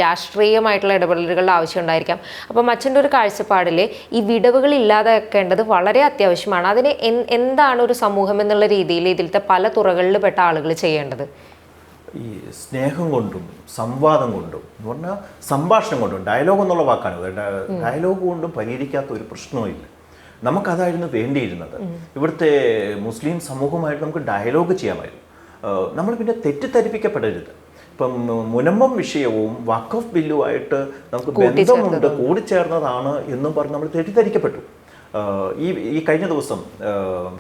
രാഷ്ട്രീയമായിട്ടുള്ള ഇടപെടലുകളുടെ ആവശ്യം ഉണ്ടായിരിക്കാം. അപ്പം അച്ഛൻ്റെ ഒരു കാഴ്ചപ്പാടിൽ ഈ വിടവുകൾ ഇല്ലാതാക്കേണ്ടത് വളരെ അത്യാവശ്യമാണ്. അതിന് എന്താണ് ഒരു സമൂഹം എന്നുള്ള രീതിയിൽ ഇതിലത്തെ പല തുറകളിൽ പെട്ട ആളുകൾ ചെയ്യേണ്ടത്? ഈ സ്നേഹം കൊണ്ടും സംവാദം കൊണ്ടും എന്ന് പറഞ്ഞാൽ സംഭാഷണം കൊണ്ടും, ഡയലോഗ് എന്നുള്ള വാക്കാണ്, ഡയലോഗ് കൊണ്ടും പരിഹരിക്കാത്ത ഒരു പ്രശ്നവുമില്ല. നമുക്കതായിരുന്നു വേണ്ടിയിരുന്നത്. ഇവിടുത്തെ മുസ്ലിം സമൂഹമായിട്ട് നമുക്ക് ഡയലോഗ് ചെയ്യാമായിരുന്നു. നമ്മൾ പിന്നെ തെറ്റിദ്ധരിപ്പിക്കപ്പെടരുത്. ഇപ്പം മുനമ്പം വിഷയവും വഖഫ് ബില്ലുമായിട്ട് നമുക്ക് ബന്ധമുണ്ട്, കൂടിച്ചേർന്നതാണ് എന്നും പറഞ്ഞ് നമ്മൾ തെറ്റിദ്ധരിക്കപ്പെട്ടു. ഈ കഴിഞ്ഞ ദിവസം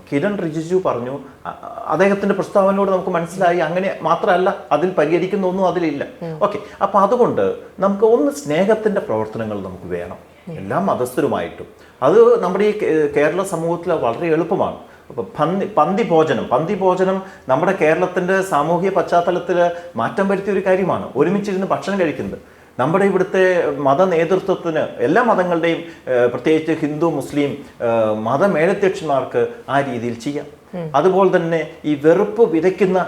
കിരൺ റിജിജു പറഞ്ഞു, അദ്ദേഹത്തിൻ്റെ പ്രസ്താവനയോട് നമുക്ക് മനസ്സിലായി അങ്ങനെ മാത്രമല്ല, അതിൽ പരിഹരിക്കുന്ന ഒന്നും അതിലില്ല. ഓക്കെ, അപ്പം അതുകൊണ്ട് നമുക്ക് ഒന്ന് സ്നേഹത്തിൻ്റെ പ്രവർത്തനങ്ങൾ നമുക്ക് വേണം എല്ലാ മതസ്ഥരുമായിട്ടും. അത് നമ്മുടെ ഈ കേരള സമൂഹത്തിൽ വളരെ എളുപ്പമാണ്. അപ്പോൾ പന്തി ഭോജനം നമ്മുടെ കേരളത്തിൻ്റെ സാമൂഹിക പശ്ചാത്തലത്തിൽ മാറ്റം വരുത്തിയ ഒരു കാര്യമാണ്. ഒരുമിച്ചിരുന്ന് ഭക്ഷണം കഴിക്കുന്നത് നമ്മുടെ ഇവിടുത്തെ മത നേതൃത്വത്തിന്, എല്ലാ മതങ്ങളുടെയും പ്രത്യേകിച്ച് ഹിന്ദു മുസ്ലിം മതമേലധ്യക്ഷന്മാർക്ക് ആ രീതിയിൽ ചെയ്യാം. അതുപോലെ തന്നെ ഈ വെറുപ്പ് വിതയ്ക്കുന്ന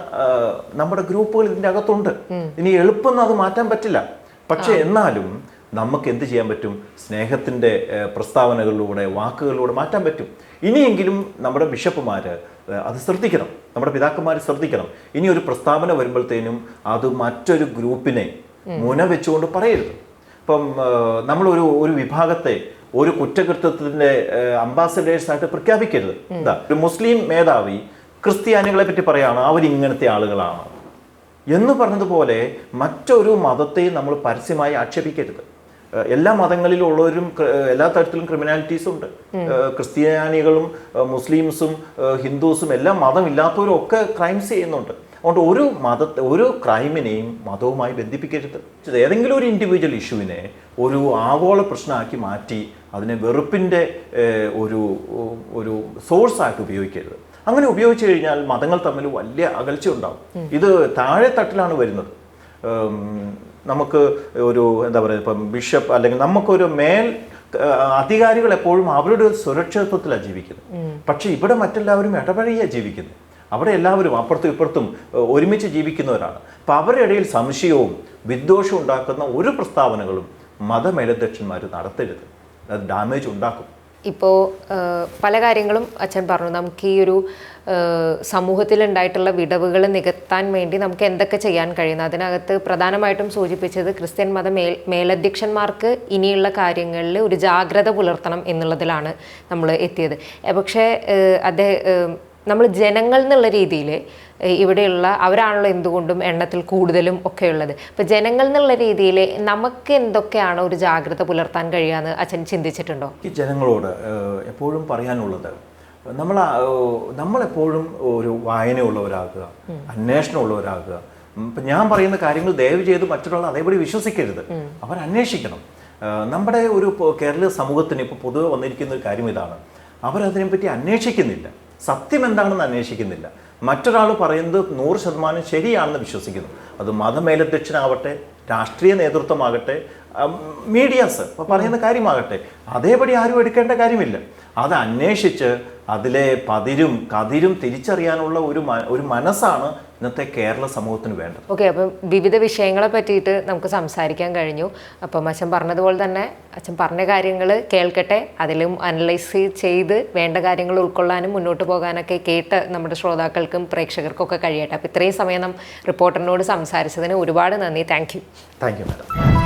നമ്മുടെ ഗ്രൂപ്പുകൾ ഇതിൻ്റെ അകത്തുണ്ട്. ഇനി എളുപ്പം അത് മാറ്റാൻ പറ്റില്ല. പക്ഷെ എന്നാലും നമുക്ക് എന്ത് ചെയ്യാൻ പറ്റും? സ്നേഹത്തിൻ്റെ പ്രസ്താവനകളിലൂടെ, വാക്കുകളിലൂടെ മാറ്റാൻ പറ്റും. ഇനിയെങ്കിലും നമ്മുടെ ബിഷപ്പുമാർ അത് ശ്രദ്ധിക്കണം, നമ്മുടെ പിതാക്കന്മാർ ശ്രദ്ധിക്കണം. ഇനി ഒരു പ്രസ്താവന വരുമ്പോഴത്തേനും അത് മറ്റൊരു ഗ്രൂപ്പിനെ മുന വെച്ചുകൊണ്ട് പറയരുത്. ഇപ്പം നമ്മളൊരു വിഭാഗത്തെ ഒരു കുറ്റകൃത്യത്തിൻ്റെ അംബാസഡേഴ്സായിട്ട് പ്രഖ്യാപിക്കരുത്. എന്താ, ഒരു മുസ്ലിം മേധാവി ക്രിസ്ത്യാനികളെ പറ്റി പറയുകയാണ് അവരിങ്ങനത്തെ ആളുകളാണ് എന്ന് പറഞ്ഞതുപോലെ മറ്റൊരു മതത്തെയും നമ്മൾ പരസ്യമായി ആക്ഷേപിക്കരുത്. എല്ലാ മതങ്ങളിലുള്ളവരും എല്ലാ തരത്തിലും ക്രിമിനാലിറ്റീസും ഉണ്ട്. ക്രിസ്ത്യാനികളും മുസ്ലിംസും ഹിന്ദുസും എല്ലാം മതമില്ലാത്തവരും ഒക്കെ ക്രൈംസ് ചെയ്യുന്നുണ്ട്. അതുകൊണ്ട് ഒരു ക്രൈമിനെയും മതവുമായി ബന്ധിപ്പിക്കരുത്. ഏതെങ്കിലും ഒരു ഇൻഡിവിജ്വൽ ഇഷ്യൂവിനെ ഒരു ആഗോള പ്രശ്നമാക്കി മാറ്റി അതിനെ വെറുപ്പിൻ്റെ ഒരു സോഴ്സായിട്ട് ഉപയോഗിക്കരുത്. അങ്ങനെ ഉപയോഗിച്ചു കഴിഞ്ഞാൽ മതങ്ങൾ തമ്മിൽ വലിയ അകൽച്ച ഉണ്ടാവും. ഇത് താഴെ തട്ടിലാണ് വരുന്നത്. നമുക്ക് ഒരു എന്താ പറയുക, ഇപ്പം ബിഷപ്പ് അല്ലെങ്കിൽ നമുക്കൊരു അധികാരികൾ എപ്പോഴും അവരുടെ സുരക്ഷിതത്വത്തിലാണ് ജീവിക്കുന്നത്. പക്ഷെ ഇവിടെ മറ്റെല്ലാവരും ഇടപഴകിയാണ് ജീവിക്കുന്നത്. അവിടെ എല്ലാവരും അപ്പുറത്തും ഇപ്പുറത്തും ഒരുമിച്ച് ജീവിക്കുന്നവരാണ്. അപ്പം അവരുടെ ഇടയിൽ സംശയവും വിദ്വേഷവും ഉണ്ടാക്കുന്ന ഒരു പ്രസ്താവനകളും മതമേലധ്യക്ഷന്മാർ നടത്തരുത്. അത് ഡാമേജ് ഉണ്ടാക്കും. ഇപ്പോൾ പല കാര്യങ്ങളും അച്ഛൻ പറഞ്ഞു. നമുക്ക് ഈ ഒരു സമൂഹത്തിലുണ്ടായിട്ടുള്ള വിടവുകൾ നികത്താൻ വേണ്ടി നമുക്ക് എന്തൊക്കെ ചെയ്യാൻ കഴിയുന്നു, അതിനകത്ത് പ്രധാനമായിട്ടും സൂചിപ്പിച്ചത് ക്രിസ്ത്യൻ മത മേലധ്യക്ഷന്മാർക്ക് ഇനിയുള്ള കാര്യങ്ങളിൽ ഒരു ജാഗ്രത പുലർത്തണം എന്നുള്ളതിലാണ് നമ്മൾ എത്തിയത്. പക്ഷേ നമ്മൾ ജനങ്ങൾ എന്നുള്ള രീതിയിൽ ഇവിടെയുള്ള അവരാണല്ലോ എന്തുകൊണ്ടും എണ്ണത്തിൽ കൂടുതലും ഒക്കെ ഉള്ളത്. അപ്പോൾ ജനങ്ങൾ എന്നുള്ള രീതിയിൽ നമുക്ക് എന്തൊക്കെയാണ് ഒരു ജാഗ്രത പുലർത്താൻ കഴിയാന്ന് അച്ഛൻ ചിന്തിച്ചിട്ടുണ്ടോ? ഈ ജനങ്ങളോട് എപ്പോഴും പറയാനുള്ളത്, നമ്മളെപ്പോഴും ഒരു വായനയുള്ളവരാകുക, അന്വേഷണമുള്ളവരാകുക. ഇപ്പം ഞാൻ പറയുന്ന കാര്യങ്ങൾ ദയവ് ചെയ്ത് മറ്റൊരാൾ അതേപടി വിശ്വസിക്കരുത്. അവർ അന്വേഷിക്കണം. നമ്മുടെ ഒരു കേരളീയ സമൂഹത്തിന് ഇപ്പോൾ പൊതുവെ വന്നിരിക്കുന്ന ഒരു കാര്യം ഇതാണ്, അവരതിനെപ്പറ്റി അന്വേഷിക്കുന്നില്ല, സത്യം എന്താണെന്ന് അന്വേഷിക്കുന്നില്ല. മറ്റൊരാൾ പറയുന്നത് 100% ശരിയാണെന്ന് വിശ്വസിക്കുന്നു. അത് മതമേലധ്യക്ഷനാവട്ടെ, രാഷ്ട്രീയ നേതൃത്വമാകട്ടെ, മീഡിയാസ് പറയുന്ന കാര്യമാകട്ടെ, അതേപടി ആരും എടുക്കേണ്ട കാര്യമില്ല. അത് അന്വേഷിച്ച് അതിലെ കതിരും തിരിച്ചറിയാനുള്ള ഒരു മനസ്സാണ് ഇന്നത്തെ കേരള സമൂഹത്തിന് വേണ്ടത്. ഓക്കെ, അപ്പം വിവിധ വിഷയങ്ങളെ പറ്റിയിട്ട് നമുക്ക് സംസാരിക്കാൻ കഴിഞ്ഞു. അപ്പം അച്ഛൻ പറഞ്ഞതുപോലെ തന്നെ അച്ഛൻ പറഞ്ഞ കാര്യങ്ങൾ കേൾക്കട്ടെ, അതിലും അനലൈസ് ചെയ്ത് വേണ്ട കാര്യങ്ങൾ ഉൾക്കൊള്ളാനും മുന്നോട്ട് പോകാനൊക്കെ കേട്ട് നമ്മുടെ ശ്രോതാക്കൾക്കും പ്രേക്ഷകർക്കൊക്കെ കഴിയട്ടെ. അപ്പോൾ ഇത്രയും സമയം റിപ്പോർട്ടറിനോട് സംസാരിച്ചതിന് ഒരുപാട് നന്ദി. Thank you. Thank you madam.